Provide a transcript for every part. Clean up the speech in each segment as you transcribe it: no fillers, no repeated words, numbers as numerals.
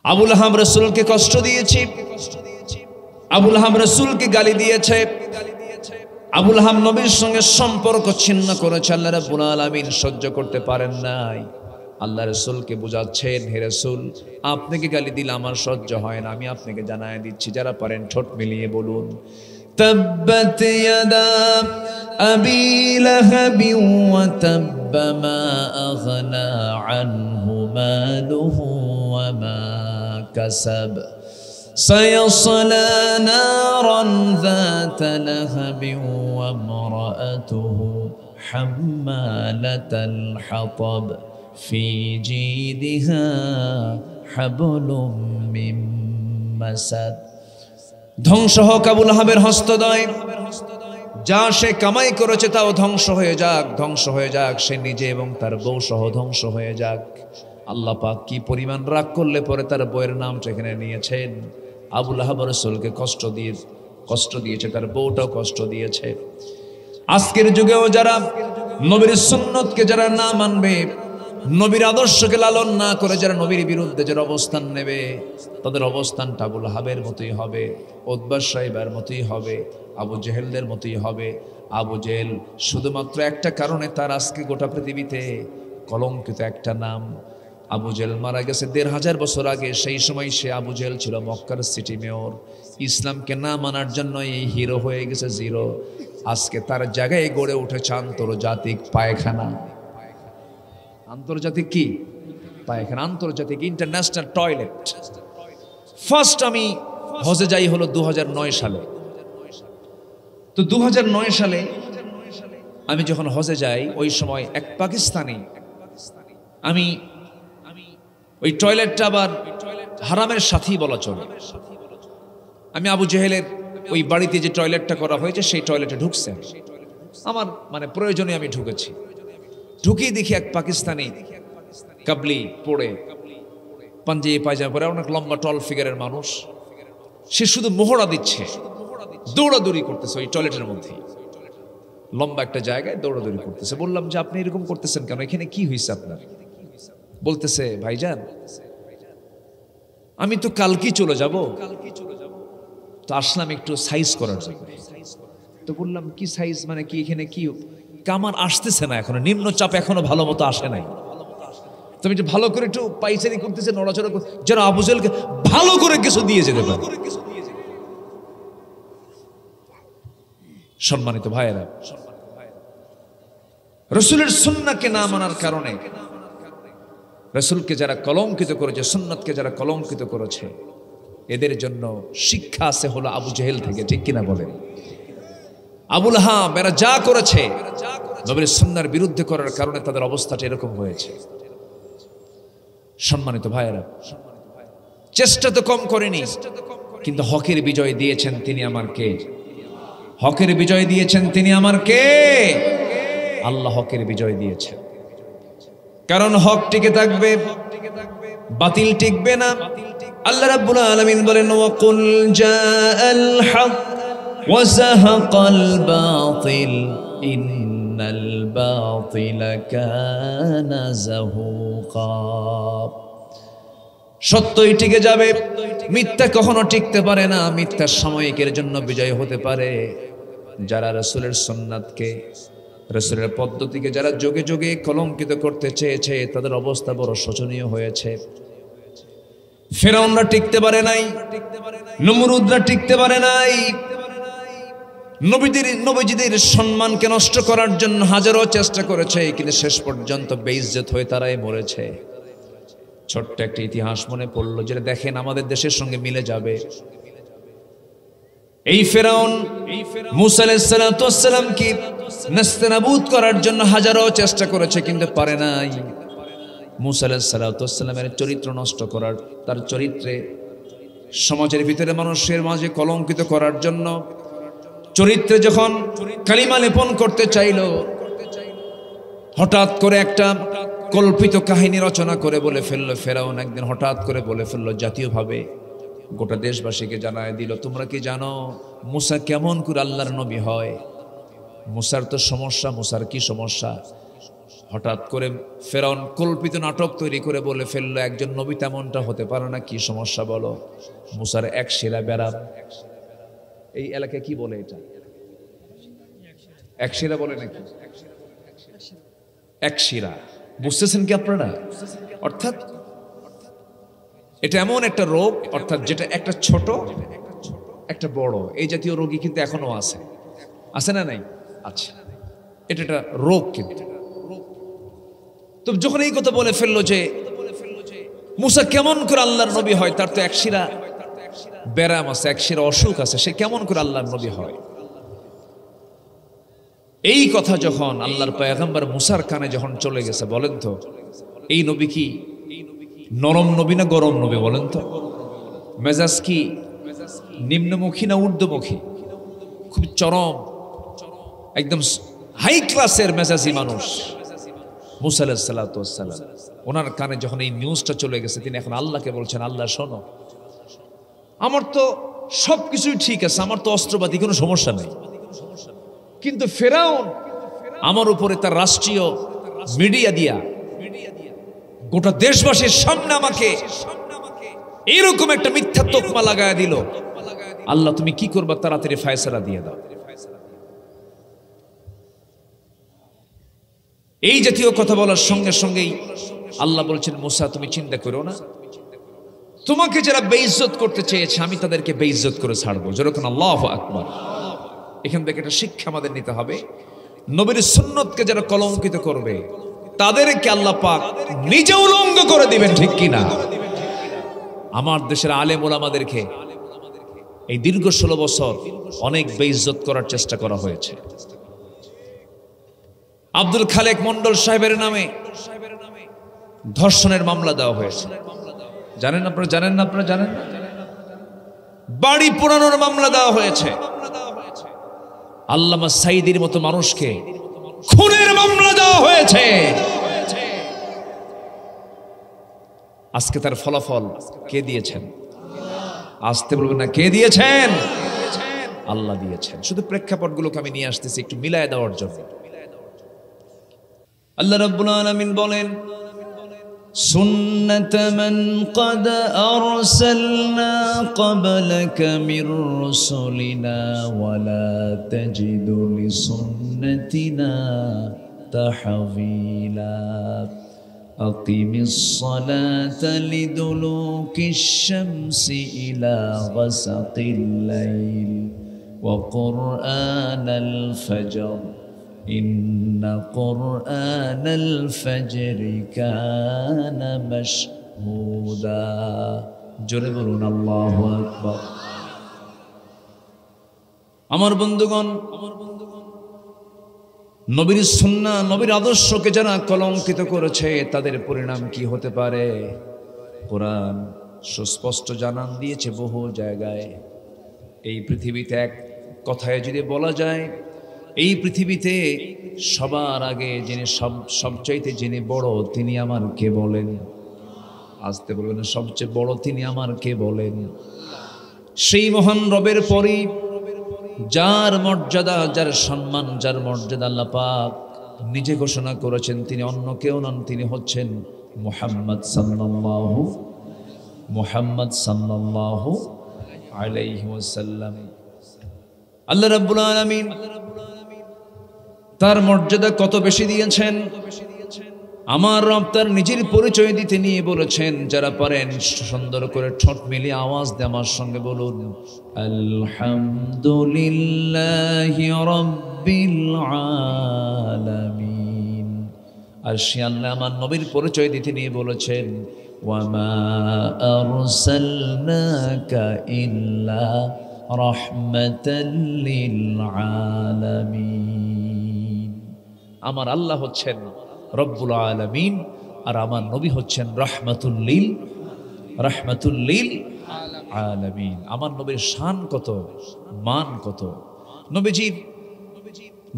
আবুল আহাব রাসূলকে কষ্ট দিয়েছি, আবুল আহাব রাসূলকে গালি দিয়েছে, আবুল আহাব নবীর সঙ্গে সম্পর্ক ছিন্ন করেছে। আল্লাহ রাব্বুল আলামিন সহ্য করতে পারেন নাই। আল্লাহ রাসূলকে বুঝাচ্ছেন, হে রাসূল, আপনাকে গালি দিলে আমার সহ্য হয় না, আমি আপনাকে জানায় দিচ্ছি। যারা পারেন ঠোঁট মিলিয়ে বলুন, তাব্বাত ইয়াদা আবি লাহাব ওয়া তাব্ব মা আগনা আনহু মালুহু ওয়া মা কাসাব سيصلى نارا ذات لهب وامرأته حمالة الحطب في جيدها حبل من مسد। ধ্বংস হোক আবুল আহাবের হস্তদ্বয়, যা সে কামাই করেছে তাও ধ্বংস হয়ে যাক, ধ্বংস হয়ে যাক, সে নিজে এবং তার বউ সহ ধ্বংস হয়ে যাক। আল্লাহ পাক কি পরিমাণ রাগ করলে পরে তার বউয়ের নামটা এখানে নিয়েছেন। আবুল আহাব রাসূলকে কষ্ট দিয়েছে, তার বউটাও কষ্ট দিয়েছে। আজকের যুগেও যারা নবীর সুন্নতকে যারা না মানবে, নবীর আদর্শকে লালন না করে যারা নবীর বিরুদ্ধে যারা অবস্থান নেবে, তাদের অবস্থানটা আবুল আহাবের মতোই হবে, উতবা সাইবার মতোই হবে, আবু জেহেলদের মতোই হবে। আবু জেহেল শুধুমাত্র একটা কারণে তার আজকে গোটা পৃথিবীতে কলঙ্কিত একটা নাম। আবু জেহেল মারা গেছে ১৫০০ বছর আগে, সেই সময় সে আবু জেহেল ছিল মক্কার সিটি মেয়র। ইসলামকে না মানার জন্য এই হিরো হয়ে গেছে জিরো। আজকে তার জায়গায় গড়ে উঠেছে আন্তর্জাতিক পায়খানা। আন্তর্জাতিক কি পায়খানা? আন্তর্জাতিক ইন্টারন্যাশনাল টয়লেট। ফার্স্ট আমি হজে যাই হলো ২০০৯ সালে। তো ২০০৯ সালে আমি যখন হজে যাই, ওই সময় এক পাকিস্তানি, আমি ওই টয়লেটটা আবার হারামের সাথী বলা চলে, আমি আবু জেহেলের ওই বাড়িতে যে টয়লেটটা করা হয়েছে সেই টয়লেটে ঢুকছে। আমার মানে প্রয়োজনে আমি ঢুকেছি। ঢুকিয়ে দেখি এক পাকিস্তানি কাবলি পড়ে, পাঞ্জাবি পায়জামা পরে, অনেক লম্বা টল ফিগারের মানুষ, সে শুধু মোহরা দিচ্ছে, দৌড়াদৌড়ি করতেছে ওই টয়লেটের মধ্যে, লম্বা একটা জায়গায় দৌড়াদৌড়ি করতেছে। বললাম যে আপনি এরকম করতেছেন কেন, এখানে কি হয়েছে আপনার? বলতেছে, ভাইজান আমি তো কালকেই চলে যাব, তো আসলাম একটু সাইজ করার জন্য। তো বললাম কি সাইজ মানে কি, এখানে কি? কামার আসতেছে না এখনো, নিম্নচাপ এখনো ভালো মতো আসে নাই। তুমি একটু ভালো করে একটু পাইচারি করতেছে, নড়াচড়া যেন আবু জেহেলকে ভালো করে কিছু দিয়ে যেতে পারে। সম্মানিত ভাইয়েরা, রাসূলের সুন্নাহকে না মানার কারণে, রাসূলকে যারা কলঙ্কিত করেছে, সুন্নাতকে যারা কলঙ্কিত করেছে, এদের জন্য শিক্ষা আছে হলো আবু জেহেল থেকে। ঠিক কিনা বলেন? আবুল আহাব এরা যা করেছে নবীর সুন্নাহর বিরুদ্ধে করার কারণে তাদের অবস্থাটা এরকম হয়েছে। সম্মানিত ভাইয়েরা, চেষ্টা তো কম করেনি, কিন্তু হকের বিজয় দিয়েছেন তিনি আমার কে? হকের বিজয় দিয়েছেন তিনি আমার কে? আল্লাহ হকের বিজয় দিয়েছেন। কারণ হক টিকে থাকবে, বাতিল টিকবে না। আল্লাহ রাব্বুল আলামিন বলেন, ওয়াকুল জাআল হক ওয়া যাহাকাল বাতিল ইন্নাল বাতিলা কানা যাহুকা। সত্যই টিকে যাবে, মিথ্যা কখনো টিকতে পারে না। মিথ্যা সাময়িকের জন্য বিজয় হতে পারে। যারা রাসূলের সুন্নাতকে, রাসূলের পদ্ধতিকে যারা যোগে যোগে কলঙ্কিত করতে চেয়েছে, তাদের অবস্থা বড় শোচনীয় হয়েছে। ফেরাউনরা টিকতে পারে নাই, নমরুদরা টিকতে পারে নাই। নবীজিদের সম্মানকে নষ্ট করার জন্য হাজারো চেষ্টা করেছে, কিন্তু শেষ পর্যন্ত বেইজ্জত হয়ে তারাই মরেছে। ছোট্ট একটা ইতিহাস মনে পড়লো, যেটা দেখেন আমাদের দেশের সঙ্গে মিলে যাবে। এই ফেরাউন মূসা আলাইহিস সালাতু ওয়াস সালামকে নাস্তানাবুদ করার জন্য হাজারো চেষ্টা করেছে, কিন্তু পারে নাই। মূসা আলাইহিস সালাতু ওয়াস সালামের চরিত্র নষ্ট করার, তার চরিত্রে সমাজের ভিতরে মানুষের মাঝে কলঙ্কিত করার জন্য, চরিত্রে যখন কালিমা লেপন করতে চাইল, হঠাৎ করে একটা কল্পিত কাহিনী রচনা করে বলে ফেললো ফেরাউন। একদিন হঠাৎ করে বলে ফেললো, জাতীয়ভাবে গোটা দেশবাসীকে জানায় দিল, তোমরা কি জানো মূসা কেমন করে আল্লাহর নবী হয়? মূসার তো সমস্যা। মূসার কি সমস্যা? হঠাৎ করে ফেরাউন কল্পিত নাটক তৈরি করে বলে ফেললো একজন নবী তেমনটা হতে পারে না, কি সমস্যা বলো? মুসার এক শিরা বেড়া। এই এলাকায় কি বলে এটা? এক শিরা বলে নাকি? এক শিরা, বুঝতেছেন কি আপনারা? অর্থাৎ এটা এমন একটা রোগ, অর্থাৎ যেটা একটা ছোট একটা বড়, এই জাতীয় রোগী কিন্তু এখনো আছে, আছে না নাই? আচ্ছা, এটা একটা রোগ। কিন্তু তো যখন এই কথা বলে ফেললো যে মুসা কেমন করে আল্লাহর নবী হয়, তার তো এক শিরা ব্যারাম আছে, এক শিরা অসুখ আছে, সে কেমন করে আল্লাহর নবী হয়? এই কথা যখন আল্লাহর পয়গম্বর মুসার কানে যখন চলে গেছে, বলেন তো এই নবী কি নরম নবী না গরম নবী? বলেন তো মেজাজ কি নিম্নমুখী না ঊর্ধ্বমুখী? খুব চরম, একদম হাই ক্লাসের মেজাজি মানুষ মুসা আলাইহিস সালাতু ওয়াস সালাম। ওনার কানে যখন এই নিউজটা চলে গেছে, তিনি এখন আল্লাহকে বলছেন, আল্লাহ শোনো, আমার তো সবকিছুই ঠিক আছে, আমার তো অস্ত্রপাতি কোনো সমস্যা নেই, কিন্তু ফেরাউন আমার উপরে তার রাষ্ট্রীয় মিডিয়া দিয়া গোটা দেশবাসীর সামনে আমাকে এরকম একটা মিথ্যা তোকমা লাগায় দিল। আল্লাহ তুমি কি করবা, তাড়াতাড়ি ফয়সালা দিয়ে দাও। এই জাতীয় কথা বলার সঙ্গে সঙ্গেই আল্লাহ বলছেন, মুসা তুমি চিন্তা করো না, তোমাকে যারা বেইজ্জত করতে চেয়েছে আমি তাদেরকে বেইজ্জত করে ছাড়বো। যেরকম আল্লাহু আকবার। এখান থেকে একটা শিক্ষা আমাদের নিতে হবে, নবীর সুন্নতকে যারা কলঙ্কিত করবে তাদেরকে আল্লাহ পাক নিজে উলঙ্গ করে দিবেন, ঠিক কিনা? আমার দেশের আলেম ওলামাদেরকে এই দীর্ঘ 16 বছর অনেক বেইজ্জত করার চেষ্টা করা হয়েছে। আব্দুল খালেক মন্ডল সাহেবের নামে ধর্ষণের মামলা দেওয়া হয়েছে, জানেন আপনারা? জানেন না? আপনারা জানেন না? বাড়ি পোড়ানোর মামলা দেওয়া হয়েছে। আল্লামা সাইদির মতো মানুষকে খুনের মামলা দেওয়া হয়েছে। আজকে তার ফলাফল কে দিয়েছেন? আসতে বলবেন না, কে দিয়েছেন? আল্লাহ দিয়েছেন। শুধু প্রেক্ষাপটগুলোকে আমি নিয়ে আসতেছি একটু মিলায় দেওয়ার জন্য। আল্লাহ রাব্বুল আলামিন বলেন, সুন্নাত মান ক্বাদ আরসালনা ক্বাবলাকা মির রুসুলিনা ওয়ালা তাজিদু লিসুন্নাতিনা তাহওয়িলা আকিমিস সালাতা লিদুলুকিশ শামসি ইলা গাসাকিল লাইল ওয়া কুরআনাল ফাজর ইন্না কুরআনাল ফাজরি কানা মাশহুদা। জোরে বলুন আল্লাহু আকবার। আমার বন্ধুগণ, নবীর সুন্নাহ, নবীর আদর্শকে যারা কলঙ্কিত করেছে তাদের পরিণাম কি হতে পারে? কোরআন সুস্পষ্ট জানান দিয়েছে বহু জায়গায়। এই পৃথিবীতে এক কথায় যদি বলা যায়, এই পৃথিবীতে সবার আগে যিনি সবচাইতে যিনি বড় তিনি আমার কে বলেন? আসতে বলবেন, সবচেয়ে বড় তিনি আমার কে বলেন? সেই মহান রবের পরই যার মর্যাদা, যার সম্মান, যার মর্যাদা আল্লাহ পাক নিজে ঘোষণা করেছেন, তিনি অন্য কেউ নন, তিনি হচ্ছেন মুহাম্মদ সাল্লাল্লাহু আলাইহি ওয়াসাল্লাম। আল্লাহ রাব্বুল আলামিন তার মর্যাদা কত বেশি দিয়েছেন। আমার রব তার নিজের পরিচয় দিতে নিয়ে বলেছেন, যারা পারেন সুন্দর করে ঠোঁট মিলিয়ে আওয়াজ দিয়ে আমার সঙ্গে বলুন, আলহামদুলিল্লাহি রাব্বিল আলামিন। আর সে আল্লাহ আমার নবীর পরিচয় দিতে নিয়ে বলেছেন, ওয়ামা আরসালনাকা ইল্লা রাহমাতাল লিল আলামিন। আমার আল্লাহ হচ্ছেন রব্বুল আলামিন, আর আমার নবী হচ্ছেন রাহমাতুল লিল আলামিন। আমার নবীর শান কত, মান কত। নবীজির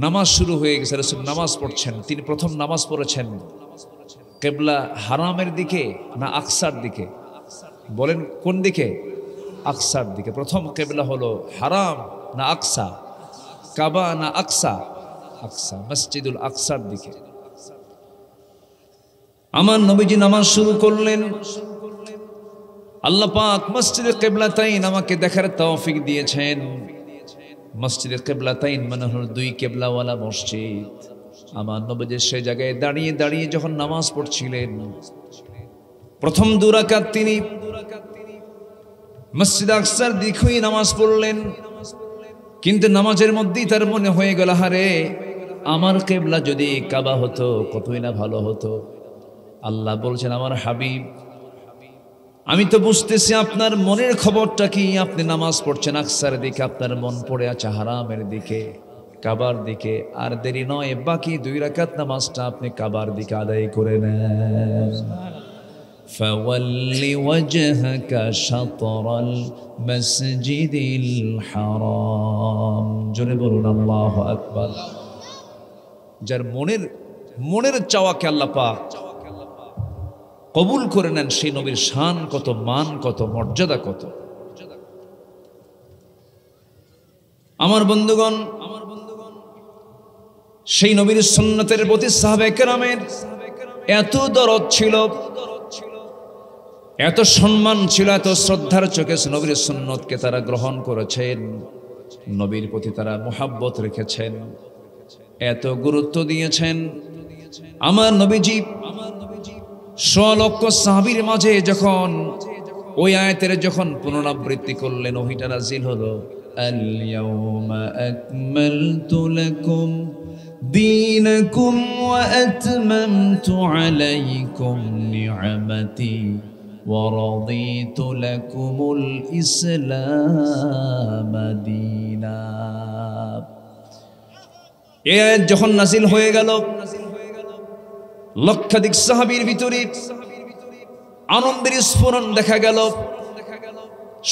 নামাজ শুরু হয়ে গেছে, রাসূল নামাজ পড়ছেন। তিনি প্রথম নামাজ পড়েছেন কিবলা হারামের দিকে না আকসার দিকে? বলেন কোন দিকে? আকসার দিকে। প্রথম কিবলা হলো হারাম না আকসা? কাবা না আকসা? আকসা, মসজিদুল আকসার দিকে। আমার নবীজি নামাজ শুরু করলেন। আল্লাহ পাক মসজিদে কিবলাতাইন আমাকে দেখার তৌফিক দিয়েছেন। মসজিদে কিবলাতাইন মানে হলো দুই কিবলাওয়ালা মসজিদ। আমার নবীজি সেই জায়গায় দাঁড়িয়ে দাঁড়িয়ে যখন নামাজ পড়ছিলেন, প্রথম 2 রাকাত তিনি মসজিদ আকসার দিকেই নামাজ পড়লেন। কিন্তু নামাজের মধ্যেই তার মনে হয়ে গেল, হারে আমার কিবলা যদি কাবা হতো কতই না ভালো হতো। আল্লাহ বলছেন, আমার হাবিব, আমি তো বুঝতেছি আপনার মনের খবরটা কি। আপনি নামাজ পড়ছেন আকসার দিকে, আপনার মন পড়ে আছে হারামের দিকে, কাবার দিকে। আর দেরি নয়, বাকি 2 রাকাত নামাজটা আপনি কাবার দিকে আদায় করে নেন। فَوَلِّ وَجْهَكَ شَطْرَ الْمَسْجِدِ الْحَرَامِ। জোরে বলুন আল্লাহু আকবার। যার মনের চাওয়াকে আল্লাহ পাক কবুল করে নেন, সেই নবীর শান কত, মান কত, মর্যাদা কত। আমার বন্ধুগণ, সেই নবীর সুন্নতের প্রতি সাহাবায়ে কেরামের এত দরদ ছিল, এত সম্মান ছিল, এত শ্রদ্ধার চোখে নবীর সুন্নতকে তারা গ্রহণ করেছেন। নবীর প্রতি তারা মুহাব্বত রেখেছেন, এত গুরুত্ব দিয়েছেন। আমার নবীজি 100 লক্ষ সাহাবীর মাঝে যখন ওই আয়াতের যখন পুনরাবৃত্তি করলেন, ওহিটা নাযিল হলো, আল ইয়াউমা আকমালতু লাকুম দীনাকুম ওয়া আতমামতু আলাইকুম নি'মাতি ওয়া রাদিতু লাকুমুল ইসলাম দীনা। এই আয়াত যখন নাযিল হয়ে গেল, লক্ষাধিক সাহাবীর ভিতরে আনন্দের স্ফুরণ দেখা গেল।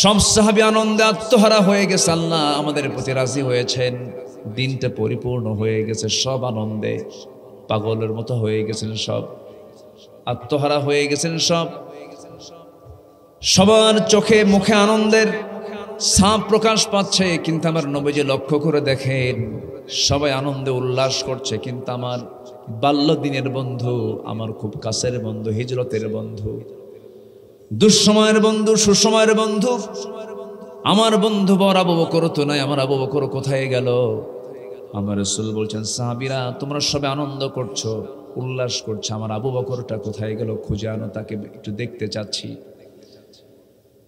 সব সাহাবী আনন্দে আত্মহারা হয়ে গেছে। আল্লাহ আমাদের প্রতি রাজি হয়েছেন, দিনটা পরিপূর্ণ হয়ে গেছে। সব আনন্দে পাগলের মতো হয়ে গেছেন, সব আত্মহারা হয়ে গেছেন। সবার চোখে মুখে আনন্দের ছাপ প্রকাশ পাচ্ছে। কিন্তু আমার নবীজি লক্ষ্য করে দেখেন, সবাই আনন্দে উল্লাস করছে, কিন্তু আমার বাল্যদিনের বন্ধু, আমার খুব কাছের বন্ধু, হিজরতের বন্ধু, দুঃসময়ের বন্ধু, সুসময়ের বন্ধু, আমার বন্ধু বর আবু বকর তো নাই। আমার আবু বকর কোথায় গেল? আমার রাসূল বলছেন, সাহাবীরা তোমরা সবে আনন্দ করছো, উল্লাস করছো, আমার আবু বকরটা কোথায় গেল? খুঁজে আনো, তাকে একটু দেখতে চাচ্ছি।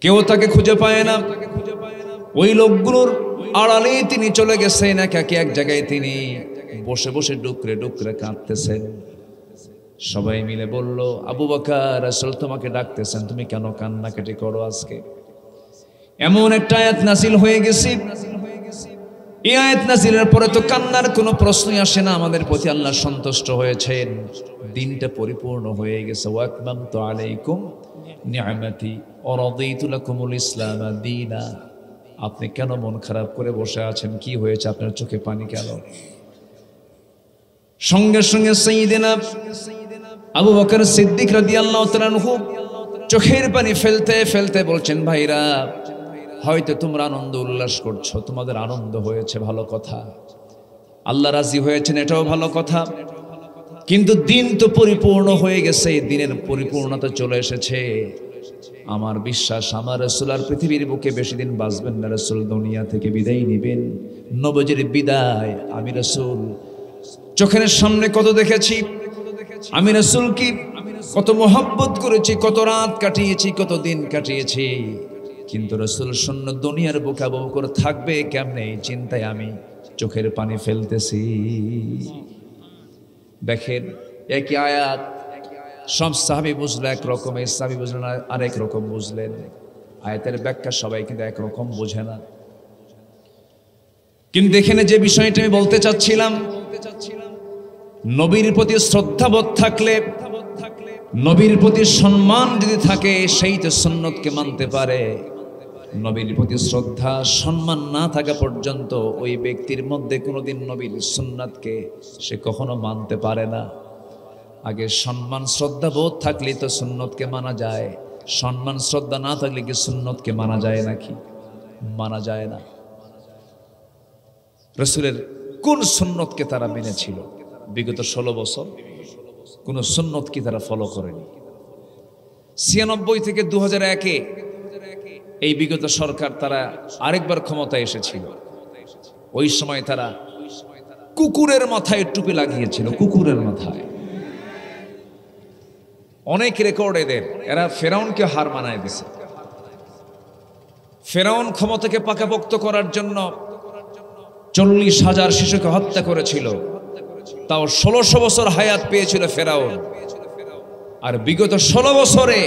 কেউ তাকে খুঁজে পায় না। ওই লোকগুলোর আড়ালেই তিনি চলে গেছেন। একাকি এক জায়গায় তিনি বসে বসে ডুকরে ডুকরে কাঁদতেছেন। সবাই মিলে বলল, আবু বকর, রাসূল তোমাকে ডাকতেছেন, তুমি কেন কান্নাকাটি করো আজকে? এমন একটা আয়াত নাযিল হয়ে গেছে, এই আয়াত নাযিলের পরে তো কান্নার কোনো প্রশ্নই আসে না। আমাদের প্রতি আল্লাহ সন্তুষ্ট হয়েছেন, দিনটা পরিপূর্ণ হয়ে গেছে। ওয়া আকমামতু আলাইকুম নি'মাতি ওয়া রাদিতু লাকুমুল ইসলাম দীনা। আপনি কেন মন খারাপ করে বসে আছেন? কি হয়েছে? আপনার চোখে পানি কেন? সঙ্গে সঙ্গে সাইয়্যিদিনা আবু বকর সিদ্দিক রাদিয়াল্লাহু তাআলা আনহু চোখের পানি ফেলতে ফেলতে বলছেন, ভাইরা, হয়তো তোমরা আনন্দ উল্লাস করছো, তোমাদের আনন্দ হয়েছে, ভালো কথা, আল্লাহ রাজি হয়েছেন, এটাও ভালো কথা। কিন্তু দিন তো পরিপূর্ণ হয়ে গেছে, দিনের পরিপূর্ণতা চলে এসেছে। আমার বিশ্বাস, আমার রাসূল আর পৃথিবীর বুকে বেশি দিন বাঁচবেন না। রাসূল দুনিয়া থেকে বিদায় নেবেন। নবীজির বিদায় আমি রাসূল চোখের সামনে কত দেখেছি। আমি রাসূল কি কত মোহাব্বত করেছি, কত রাত কাটিয়েছি, কত দিন কাটিয়েছি। কিন্তু রাসূল শূন্য দুনিয়ার বুকে আবু বকর থাকবে কেমনে, এই চিন্তায় আমি চোখের পানি ফেলতেছি। দেখেন, একই আয়াত সব সাহাবী বুঝলো একরকম, এই সাহাবী বুঝলেন আরেক রকম বুঝলেন। আয়াতের ব্যাখ্যা সবাই কিন্তু একরকম বোঝে না। কিন্তু এখানে যে বিষয়টা আমি বলতে চাচ্ছিলাম, নবীর প্রতি শ্রদ্ধাবোধ থাকলে, নবীর প্রতি সম্মান যদি থাকে, সেই তো সুন্নতকে মানতে পারে। নবীর প্রতি শ্রদ্ধা সম্মান না থাকা পর্যন্ত ওই ব্যক্তির মধ্যে কোনোদিন নবীর সুন্নাতকে সে কখনো মানতে পারে না। আগে সম্মান শ্রদ্ধা বোধ থাকলে তো সুন্নতকে মানা যায়। সম্মান শ্রদ্ধা না থাকলে কি সুন্নতকে মানা যায় নাকি? মানা যায় না। রাসূলের কোন সুন্নতকে তারা মেনেছিল বিগত 16 বছর? কোনো সুন্নত কি তারা ফলো করেনি। 96 থেকে 2001-এ এই বিগত সরকার তারা আরেকবার ক্ষমতায় এসেছিল। ওই সময় তারা কুকুরের মাথায় টুপি লাগিয়েছিল, কুকুরের মাথায়। অনেক রেকর্ড এদের, এরা ফেরাউনকে হার মানায় দিছে। ফেরাউন ক্ষমতাকে পাকাপোক্ত করার জন্য 40,000 শিশুকে হত্যা করেছিল, তাও 1600 বছর হায়াত পেয়েছিল ফেরাউন। আর বিগত 16 বছরে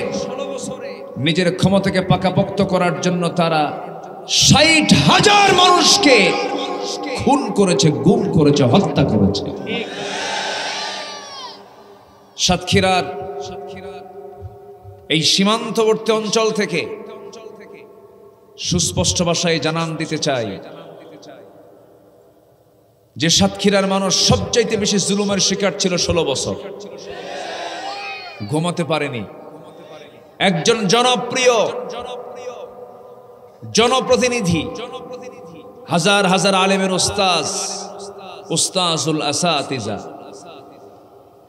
নিজের ক্ষমতাকে পাকাপোক্ত করার জন্য তারা 60,000 মানুষকে খুন করেছে, গুম করেছে, হত্যা করেছে। সাতক্ষীরার এই সীমান্তবর্তী অঞ্চল থেকে সুস্পষ্ট ভাষায় জানান দিতে চাই যে সাতক্ষীরার মানুষ সবচাইতে বেশি জুলুমের শিকার ছিল 16 বছর। ঘুমাতে পারেনি। একজন জনপ্রিয় জনপ্রতিনিধি, হাজার হাজার আলেমের উস্তাজুল আসাতিজা,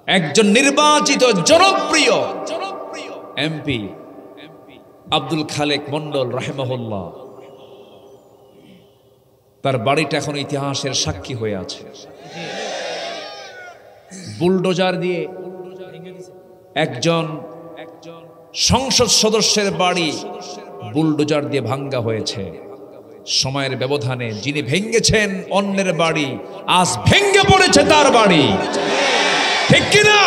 একজন নির্বাচিত জনপ্রিয় এমপি আব্দুল খালেক মন্ডল রাহিমাহুল্লাহ, তার বাড়িটা এখন ইতিহাসের সাক্ষী হয়ে আছে। বুলডোজার দিয়ে একজন সংসদ সদস্যের বাড়ি বুলডোজার দিয়ে ভাঙ্গা হয়েছে। সময়ের ব্যবধানে যিনি ভেঙ্গেছেন অন্যের বাড়ি, আজ ভেঙ্গে পড়েছে তার বাড়ি, ঠিক কিনা?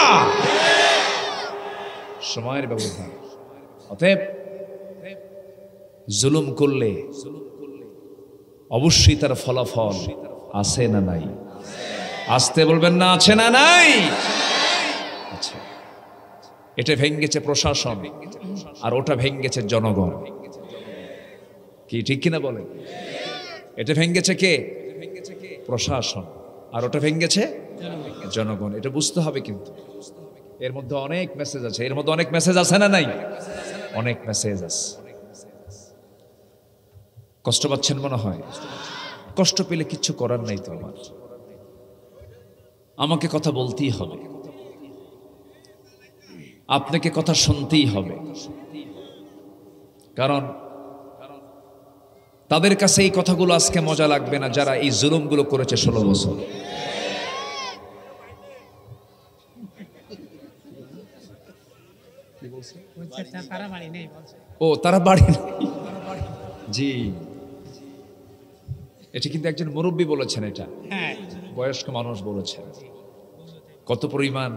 সময়ের ব্যবধান। অতএব জুলুম করলে অবশ্যই তার ফলাফল আছে না নাই? আসতে বলবেন না, আছে না নাই? আচ্ছা, এটা ভেঙ্গেছে প্রশাসন আর ওটা ভেঙ্গেছে জনগণ, কি ঠিক কিনা বলেন? এটা ভেঙ্গেছে কে? প্রশাসন। আর ওটা ভেঙ্গেছে জনগণ। এটা বুঝতে হবে। কিন্তু এর মধ্যে অনেক মেসেজ আছে, এর মধ্যে অনেক মেসেজ আছে না নাই? অনেক মেসেজ আছে। কষ্ট পাচ্ছেন মনে হয়? কষ্ট পেলে কিচ্ছু করার নাই তো। আমাকে কথা বলতেই হবে, আপনাকে কথা শুনতেই হবে, কারণ তাদের কাছে এই কথাগুলো আজকে মজা লাগবে না যারা এই জুলুমগুলো করেছে 16 বছর। ও, তারা বাড়ি নেই। জি, এটা কিন্তু একজন মুরব্বী বলেছেন, এটা বয়স্ক মানুষ বলেছেন। কত পরিমাণ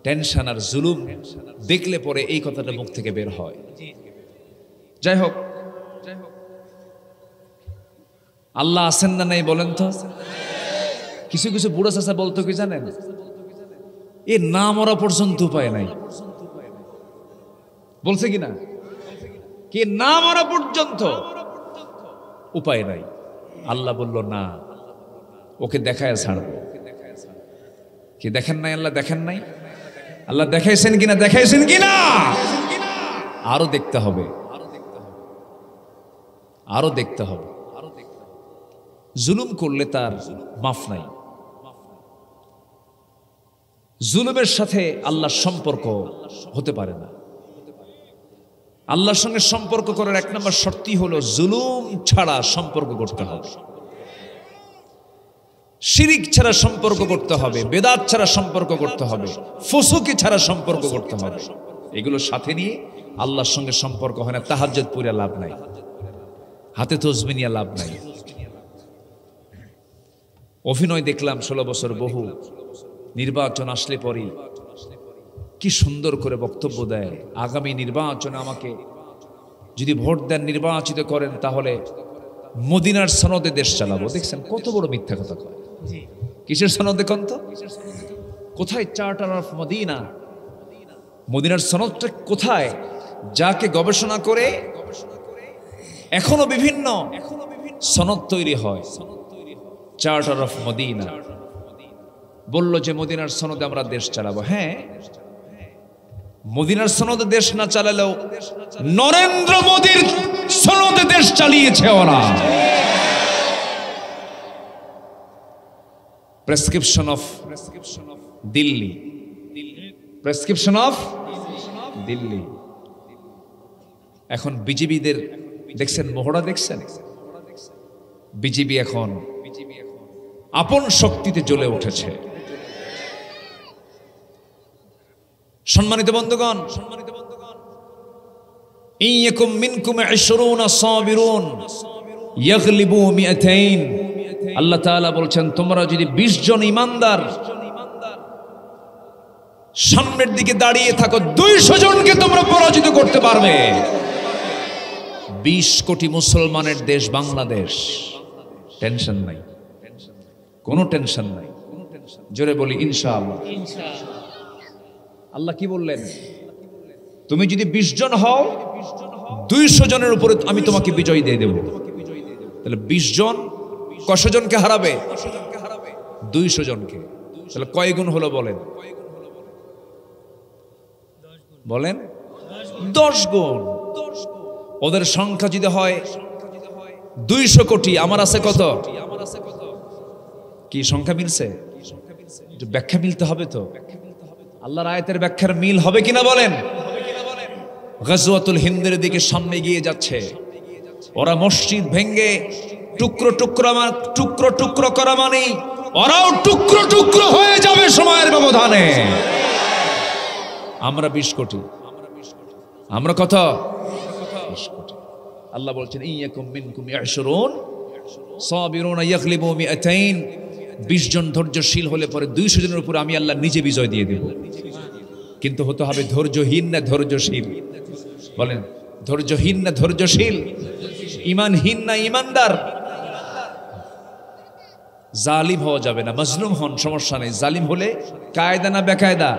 টেনশন আর জুলুম দেখলে পরে এই কথাটা মুখ থেকে বের হয়। যাই হোক, আল্লাহ আছেন না নাই বলেন তো? কিছু কিছু বুড়া চাচা বলতো কি জানেন, এ না মরা পর্যন্ত উপায় নাই। বলছে কি না? কি না মরা পর্যন্ত উপায় নাই। আল্লাহ বলল না, ওকে দেখায় ছাড়বো। কি দেখেন নাই? আল্লাহ দেখেন নাই? আল্লাহ দেখাইছেন কিনা? দেখাইছেন কিনা? আরো দেখতে হবে, আরো দেখতে হবে। জুলুম করলে তার মাফ নাই। জুলুমের সাথে আল্লাহর সম্পর্ক হতে পারে না। আল্লাহর সঙ্গে সম্পর্ক করার 1 নম্বর শর্তই হলো জুলুম ছাড়া সম্পর্ক করতে হবে, শিরিক ছাড়া সম্পর্ক করতে হবে, বেদাত ছাড়া সম্পর্ক করতে হবে, ফুসুকি ছাড়া সম্পর্ক করতে হবে। এগুলো সাথে নিয়ে আল্লাহর সঙ্গে সম্পর্ক হয় না। তাহাজ্জুদ পড়ে লাভ নাই, হাতে তসবিহ নিয়ে লাভ নাই। অভিনয় দেখলাম 16 বছর বহু। নির্বাচন আসলে পরেই কি সুন্দর করে বক্তব্য দেয়, আগামী নির্বাচনে আমাকে যদি ভোট দেন, নির্বাচিত করেন, তাহলে মদিনার সনদে দেশ চালাবো। দেখছেন কত বড় মিথ্যা কথা কয়। কিসের সনদে কোন তো? কোথায় চার্টার অফ মদিনা? মদিনার সনদটা কোথায়? যাকে গবেষণা করে এখনো বিভিন্ন সনদ তৈরি হয়। চার্টার অফ মদিনা বলল যে মদিনার সনদে আমরা দেশ চালাবো। হ্যাঁ, মদিনার সনদে দেশ না চালালেও নরেন্দ্র মোদীর সনদে দেশ চালিয়েছে ওরা। Prescription of Delhi, prescription of Delhi. এখন বিজেপিদের দেখছেন, মহড়া দেখছেন, বিজেপি এখন আপন শক্তিতে জ্বলে উঠেছে। সম্মানিত বন্ধুগণ, ইয়াকুম মিনকুম 20 সাবিরুন ইয়াগলিবু 200। আল্লাহ তাআলা বলছেন, তোমরা যদি 20 জন ঈমানদার সামনের দিকে দাঁড়িয়ে থাকো, 200 জনকে তোমরা পরাজিত করতে পারবে। 20 কোটি মুসলমানের দেশ বাংলাদেশ, টেনশন নাই, কোনো টেনশন নাই। জোরে বলি ইনশাআল্লাহ। আল্লাহ কি বললেন? তুমি যদি 20 জন হও, 200 জনের উপরে আমি তোমাকে বিজয় দিয়ে দেব। তাহলে 20 জন কত জনকে হারাবে? 200 জনকে। তাহলে কয় গুণ হলো বলেন? বলেন 10 গুণ। ওদের সংখ্যা যদি হয় 200 কোটি, আমার আছে কত? কি সংখ্যা মিলছে? ব্যাখ্যা মিলতে হবে তো। আল্লাহর আয়াতের ব্যাখ্যার মিল হবে কিনা বলেন? গাজওয়াতুল হিন্দের দিকে সামনে গিয়ে যাচ্ছে। ওরা মসজিদ ভেঙ্গে টুকরো টুকরো করা মানে ওরাও টুকরো টুকরো হয়ে যাবে সময়ের ব্যবধানে। আমরা 20 কোটি, আমরা কত? 20 কোটি। আল্লাহ বলছেন, ইয়াকুম মিনকুম 20 সাবিরুন ইয়াগলিবু 200। 20 জন ধৈর্যশীল হলে পরে 200 জনের উপর আমি আল্লাহ নিজে বিজয় দিয়ে দেব। কিন্তু হতে হবে ধৈর্যহীন না ধৈর্যশীল? বলেন, ধৈর্যহীন না ধৈর্যশীল? ঈমানহীন না ঈমানদার? জালিম হওয়া যাবে না। মাজলুম হন, সমস্যা নেই। জালিম হলে কায়দা না বেকায়দা?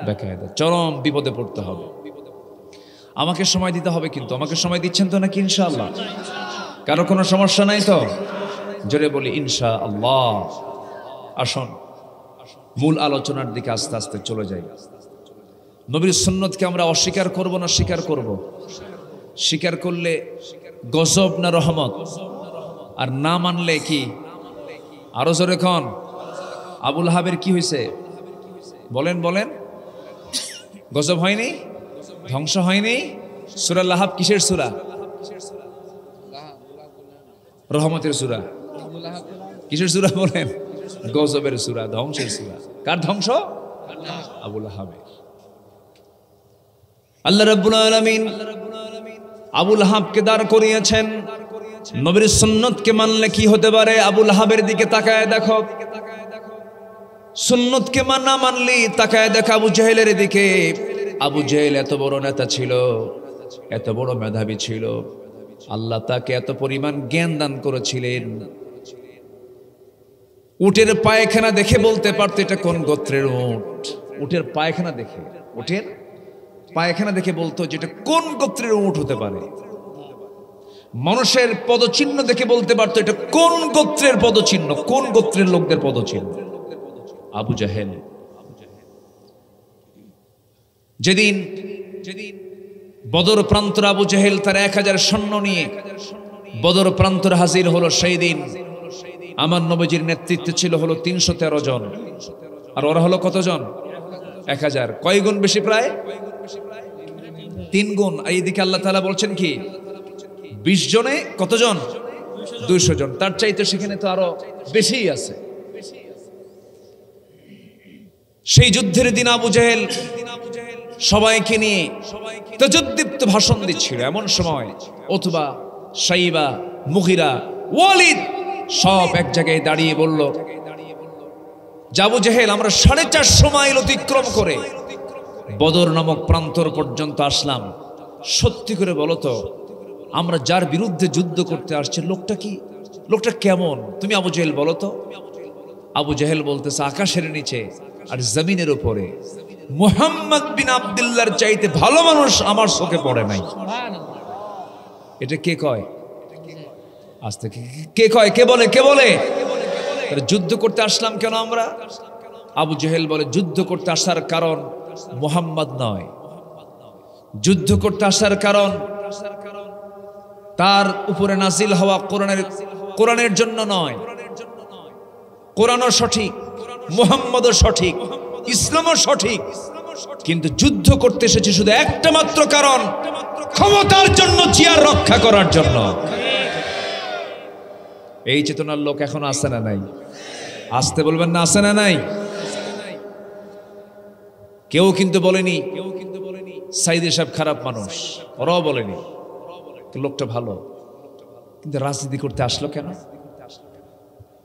বেকায়দা। চরম বিপদে পড়তে হবে। আমাকে সময় দিতে হবে, কিন্তু আমাকে সময় দিচ্ছেন তো নাকি ইনশাআল্লাহ? কারো কোনো সমস্যা নাই তো? জোরে বলি ইনশাআল্লাহ। আসুন মূল আলোচনার দিকে আস্তে আস্তে চলে যাই। নবীর সুন্নতকে আমরা অস্বীকার করব না স্বীকার করব? স্বীকার করলে গজব না রহমত? আর না মানলে কি? আরো জোরে কোন? আবুল আহাবের কি হয়েছে বলেন? বলেন, গজব হয়নি? ধ্বংস হয়নি? সূরা লাহাব কিসের সূরা? রহমতের সূরা। কিসের সূরা বলেন? গজবের সূরা, ধ্বংসের সূরা। কার ধ্বংস? আবুল আহাবের। আল্লাহ রাব্বুল আলামিন আবুল আহাবকে দাঁড় করিয়েছেন। নবীর সুন্নতকে মানলে কি হতে পারে? আবুল আহাবের দিকে তাকায় দেখো। সুন্নতকে না মানলি তাকায় দেখো আবু জেহেলের দিকে। আবু জেহেল এত বড় নেতা ছিল, এত বড় মেধাবী ছিল। আল্লাহ তাকে এত পরিমাণ জ্ঞান দান করেছিলেন, উটের পায়খানা দেখে বলতে পারতো এটা কোন গোত্রের উট। উটের পায়খানা দেখে, উটের পায়খানা দেখে বলতো যে এটা কোন গোত্রের উট হতে পারে। মানুষের পদচিহ্ন দেখে বলতে পারতো এটা কোন গোত্রের পদচিহ্ন, কোন গোত্রের লোকদের পদচিহ্ন। আবু জাহেল যেদিন বদর প্রান্তর আবু জাহেল তার 1000 সৈন্য নিয়ে বদর প্রান্তর হাজির হলো, সেই দিন আমার নবীজির নেতৃত্বে ছিল হলো 313 জন। আর ওরা হলো কতজন? 1000। কয় গুণ বেশি? প্রায় 3 গুণ। আর এইদিকে আল্লাহ তাআলা বলছেন কি 20 জনে কতজন? 200 জন। তার চাইতে সেখানে তো আরো বেশিই আছে। সেই যুদ্ধের দিন আবু জাহেল সবাইকে নিয়ে তাজুদ্দীপ্ত ভাষণ দিচ্ছিল। এমন সময় অথবা সাইবা, মুগিরা, ওয়ালিদ সব এক জায়গায় দাঁড়িয়ে বলল, আবু জাহেল আমরা 450 মাইল অতিক্রম করে বদর নামক প্রান্তর পর্যন্ত আসলাম। সত্যি করে বলো তো, আমরা যার বিরুদ্ধে যুদ্ধ করতে আসছে লোকটা কি, লোকটা কেমন? তুমি আবু জাহেল বলো তো। আবু জাহেল বলতেছে, আকাশের নিচে আর জমিনের উপরে মুহাম্মদ বিন আব্দুল্লাহর চাইতে ভালো মানুষ আমার চোখে পড়ে নাই। এটা কে কয়? আজ থেকে কে কয়? কে বলে? কে বলে? যুদ্ধ করতে আসলাম কেন আমরা? আবু জাহেল বলে, যুদ্ধ করতে আসার কারণ মুহাম্মদ নয়, যুদ্ধ করতে আসার কারণ তার উপরে নাজিল হওয়া কোরআনের জন্য নয়। কোরআনও সঠিক, মুহাম্মদও সঠিক, ইসলামও সঠিক, কিন্তু যুদ্ধ করতে এসেছি শুধু একটা মাত্র কারণ, ক্ষমতার জন্য, চেয়ার রক্ষা করার জন্য। এই চেতনার লোক এখনো আছে না নাই? আসতে বলবেন না, আছে না নাই? কেউ কিন্তু বলেনি সাইদি সাহেব খারাপ মানুষ, ওরাও বলেনি লোকটা ভালো, কিন্তু রাজনীতি করতে আসলো কেন?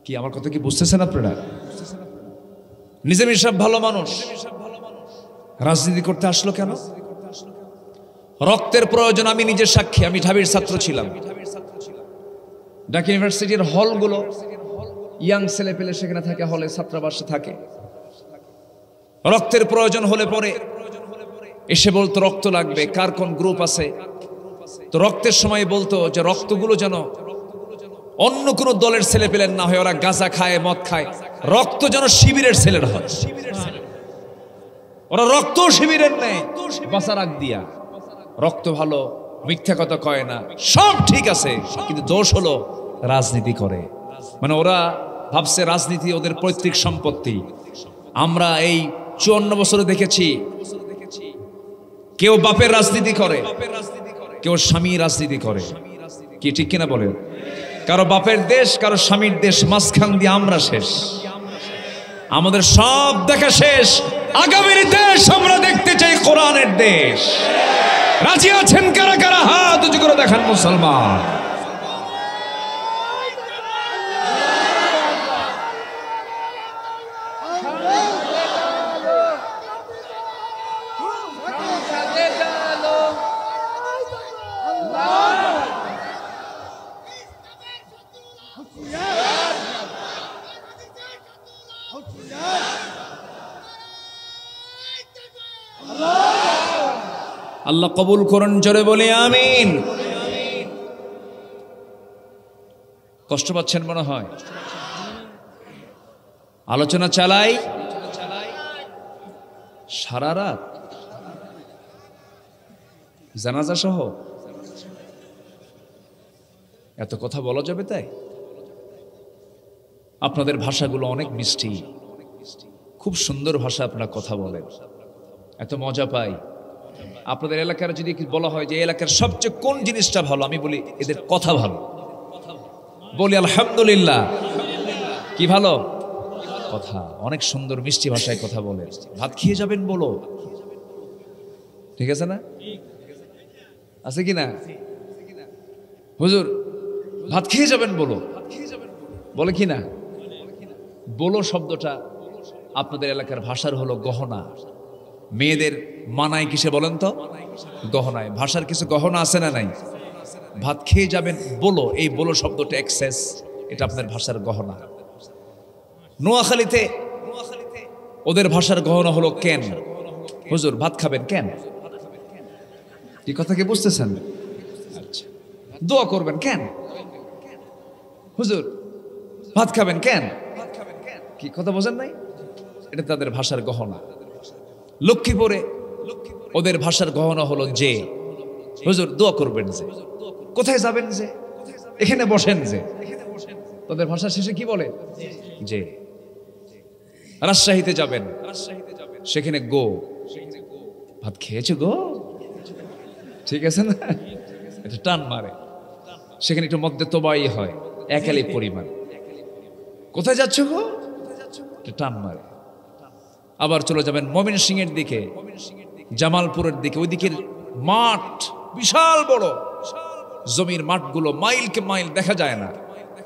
কি আমার কথা কি বুঝতেছেন আপনারা? নিজামী সাহেব ভালো মানুষ, রাজনীতি করতে আসলো কেন? রক্তের প্রয়োজন। আমি নিজের সাক্ষী, আমি ঢাবির ছাত্র ছিলাম। ঢাকা ইউনিভার্সিটির হলগুলো ইয়াং ছেলে পেলে সেখানে থাকে, হলে ছাত্রাবাসে থাকে। রক্তের প্রয়োজন হলে পরে এসে বলতো রক্ত লাগবে, কার কোন গ্রুপ আছে। তো রক্তের সময় বলতো যে রক্তগুলো যেন অন্য কোন দলের ছেলে পেলেন না হয়, ওরা গাঁজা খায়, মদ খায়, রক্ত যেন শিবিরের ছেলের হয়। ওরা রক্ত শিবিরের নেই, বাঁচার আগ দিয়া। রক্ত ভালো, মিথ্যা কথা কয় না, সব ঠিক আছে, কিন্তু দোষ হলো রাজনীতি করে। মানে ওরা ভাবছে রাজনীতি ওদের পৈতৃক সম্পত্তি। আমরা এই 54 বছরে দেখেছি কেউ বাপের রাজনীতি করে, কেউ স্বামী রাজনীতি করে। কি ঠিক কিনা বলেন? কারো বাপের দেশ, কারো স্বামীর দেশ, মাঝখান দিয়ে আমরা শেষ। আমাদের সব দেখা শেষ। আগামীর দেশ আমরা দেখতে চাই কোরআনের দেশ। রাজি আছেন কারা কারা? হাত উঁচু করে দেখান মুসলমান। আল্লাহ কবুল করুন, জোরে বলি আমিন। কষ্ট পাচ্ছেন মনে হয়? আলোচনা চালাই সারা রাত, জানাজা সহ। এত কথা বলা যাবে? তাই আপনাদের ভাষাগুলো অনেক মিষ্টি, খুব সুন্দর ভাষা, আপনারা কথা বলেন, এত মজা পাই। আপনাদের এলাকার যদি বলা হয় যে এলাকার সবচেয়ে কোন জিনিসটা ভালো, আমি বলি এদের কথা ভালো। বলি আলহামদুলিল্লাহ। কি ভালো? কথা। অনেক সুন্দর মিষ্টি ভাষায় কথা বলে। ভাত খেয়ে যাবেন বলো, ঠিক আছে না? আছে কি না? হুজুর ভাত খেয়ে যাবেন বলো, বলে কি না? বলো শব্দটা আপনাদের এলাকার ভাষার হলো গহনা। মেয়েদের মানায় কিসে বলেন তো? গহনায়। ভাষার কিছু গহনা আছে না নাই? ভাত খেয়ে যাবেন বলো, এই বলো শব্দটা এক্সেস, এটা আপনার ভাষার গহনা। নোয়াখালীতে ওদের ভাষার গহনা হলো কেন। হুজুর ভাত খাবেন কেন? কি কথা কি বুঝতেছেন? দোয়া করবেন কেন? হুজুর ভাত খাবেন কেন? কি কথা বোঝেন নাই? এটা তাদের ভাষার গহনা। লক্ষ্মীপুরে ওদের ভাষার গহনা হলো যে। হুজুর দোয়া করবেন যে। কোথায় যাবেন যে? এখানে বসেন যে। তাদের ভাষা শেষে কি বলে? যে। রাজশাহীতে যাবেন, সেখানে গো। ভাত খেয়েছে গো, ঠিক আছে না? এটা টান মারে। সেখানে একটু মধ্যে তোবাই হয়, একালি পরিমাণ। কোথায় যাচ্ছ গো? টান মারে। আবার চলে যাবেন ময়মনসিংহের দিকে, জামালপুরের দিকে, ওই দিকের মাঠ বিশাল বড়, জমির মাঠগুলো মাইলকে মাইল দেখা যায় না,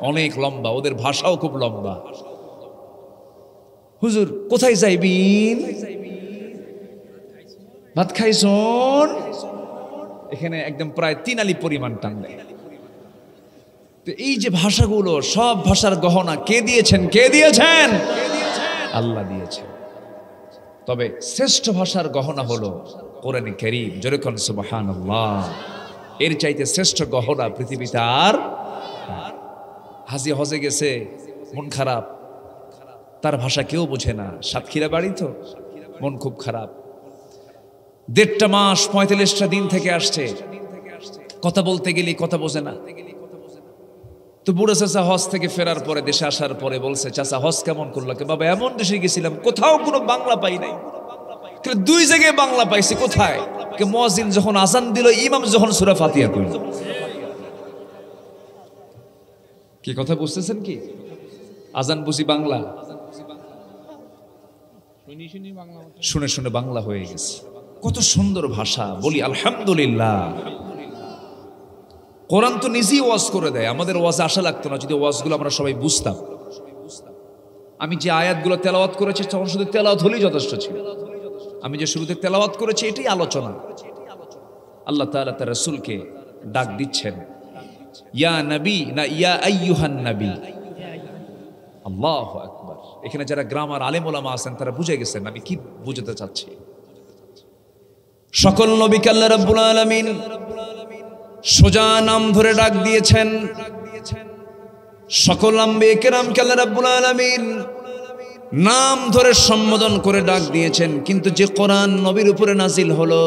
অনেক লম্বা, ওদের ভাষাও খুব লম্বা। হুজুর কোথায় যাইবিন? ভাত খাইছন? এখানে একদম প্রায় 3 আলি পরিমাণ টান দেয়। তো এই যে ভাষাগুলো, সব ভাষার গহনা কে দিয়েছেন? কে দিয়েছেন? আল্লাহ দিয়েছেন। তবে শ্রেষ্ঠ ভাষার গহনা হলো কোরআনে কারীম। জোরে কোন সুবহানাল্লাহ। এর চাইতে শ্রেষ্ঠ গহনা পৃথিবীতে আর। হাজি হজে গেছে, মন খারাপ, তার ভাষা কেউ বোঝে না। সাতক্ষীরা বাড়ি তো, মন খুব খারাপ। 1.5 মাস 45টা দিন থেকে আসছে, কথা বলতে গেলে কথা বোঝে না। তো বুড়ো চাচা হজ থেকে ফেরার পরে, দেশে আসার পরে বলছে, চাচা হজ কেমন করলো? বাবা এমন দেশে গেছিলাম, কোথাও কোনো বাংলা পাই নাই, দুই জায়গায় বাংলা পাইছি, কোথায়? মুয়াজ্জিন যখন আজান দিল, ইমাম যখন সূরা ফাতিহা পড়ল। কি কথা বুঝতেছেন কি? আজান বুঝি বাংলা, শুনে শুনে বাংলা হয়ে গেছে। কত সুন্দর ভাষা, বলি আলহামদুলিল্লাহ। কোরআন তো নিজেই ওয়াজ করে দেয়, আমাদের ওয়াজে আশা লাগতো না যদি ওয়াজগুলো আমরা সবাই বুঝতাম। আমি যে আয়াতগুলো তেলাওয়াত করেছি তখন শুধু তেলাওয়াত হলেই যথেষ্ট ছিল। আমি যে শুরুতে তেলাওয়াত করেছি এটাই আলোচনা। আল্লাহ তাআলা তার রাসূলকে ডাক দিচ্ছেন ইয়া নবী, না ইয়া আইয়ুহান নবী। আল্লাহু আকবার। এখানে যারা গ্রামার আলেম ওলামা আছেন তারা বুঝে গেছেন আমি কি বুঝাতে চাচ্ছি। সকল নবীকে আল্লাহ রাব্বুল আলামিন সোজা নাম ধরে ডাক দিয়েছেন। সকল আম্বিয়া কিরামকে আল্লাহ রাব্বুল আলামিন নাম ধরে সম্বোধন করে ডাক দিয়েছেন। কিন্তু যে কোরআন নবীর উপরে নাজিল হলো,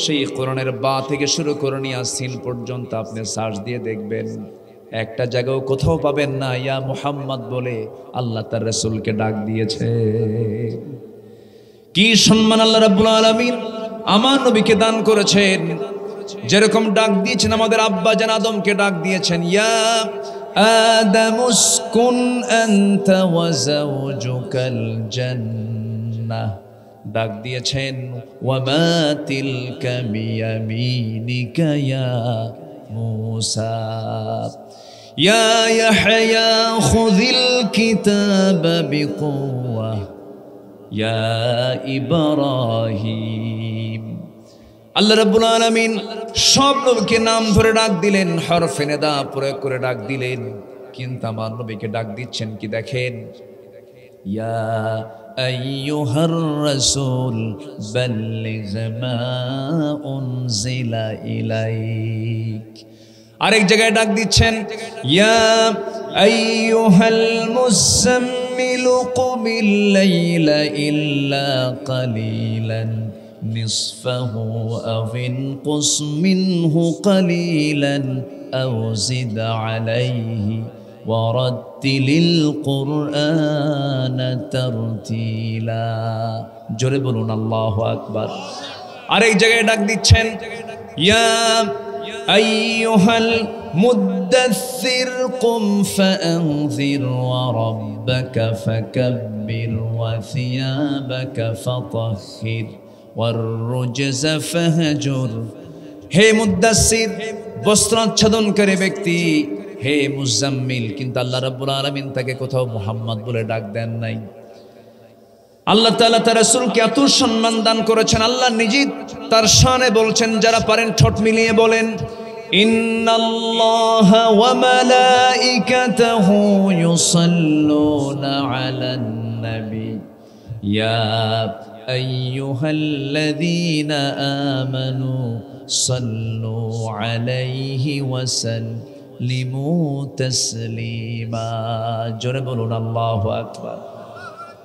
সেই কোরআনের বা থেকে শুরু করে নিয়ে আসিন পর্যন্ত আপনি সার্চ দিয়ে দেখবেন, একটা জায়গাও কোথাও পাবেন না ইয়া মুহাম্মদ বলে আল্লাহ তার রাসূলকে ডাক দিয়েছে। কি সম্মান আল্লাহ রাব্বুল আলামিন আমার নবীকে দান করেছেন। যেরকম ডাক দিয়েছেন আমাদের আব্বা জান আদমকে ডাক দিয়েছেন ইয়া আদম উসকুন আনতা ওয়া যাওজুকাল জান্নাহ। ডাক দিয়েছেন ওয়া মা তিলকা বিয়ামিনিকা ইয়া মূসা। ইয়া ইয়াহইয়া খুযিল কিতাবা বিকুওয়া ইয়া ইব্রাহিম। আল্লাহ রাব্বুল আলামিন সব নবীকে নাম ধরে ডাক দিলেন, হরফে নিদা প্রয়োগ করে ডাক দিলেন। কিন্তু আমার নবীকে ডাক দিচ্ছেন কি দেখেন, ইয়া আইয়ুহার রাসূল বাল্লিগ মা উনজিলা ইলাইক। আরেক জায়গায় ডাক দিচ্ছেন ইয়া আইয়ুহাল মুসাম্মিল কুমিল লাইলা ইল্লা কালিলান নিসফাহু আও ইনকুস মিনহু কালিলান আও জিদ আলাইহি ওয়ারাত্তিলিল কুরআনা তারতিলা। জোরে বলুন আল্লাহু আকবার। আরেক জায়গায় ডাক দিচ্ছেন ইয়া আইয়ুহাল মুদ্দাসসির কুম ফাআনযির ওয়া রাব্বাকা ফাকাব্বির ওয়া সিয়াবাকা ফাতাহহির ওয়ার রুজজা ফাহজুর। হে মুদ্দাসসির, বস্ত্রাচ্ছাদনকারী ব্যক্তি, হে মুজাম্মিল। কিন্তু আল্লাহ রাব্বুল আলামিন তাকে কোথাও মুহাম্মদ বলে ডাক দেন নাই। আল্লাহ তাআলা তার রাসূলকে এত সম্মান দান করেছেন, আল্লাহ নিজেই তার শানে বলছেন, যারা পারেন ঠোঁট মিলিয়ে বলেন ইন্নাল্লাহা ওয়া মালাইকাতাহু ইউসাল্লুনা আলান নবী ইয়া আইয়ুহাল্লাযীনা আমানু সাল্লু আলাইহি ওয়া সাল্লিমু তাসলিমা। জোরে বলুন আল্লাহু আকবার।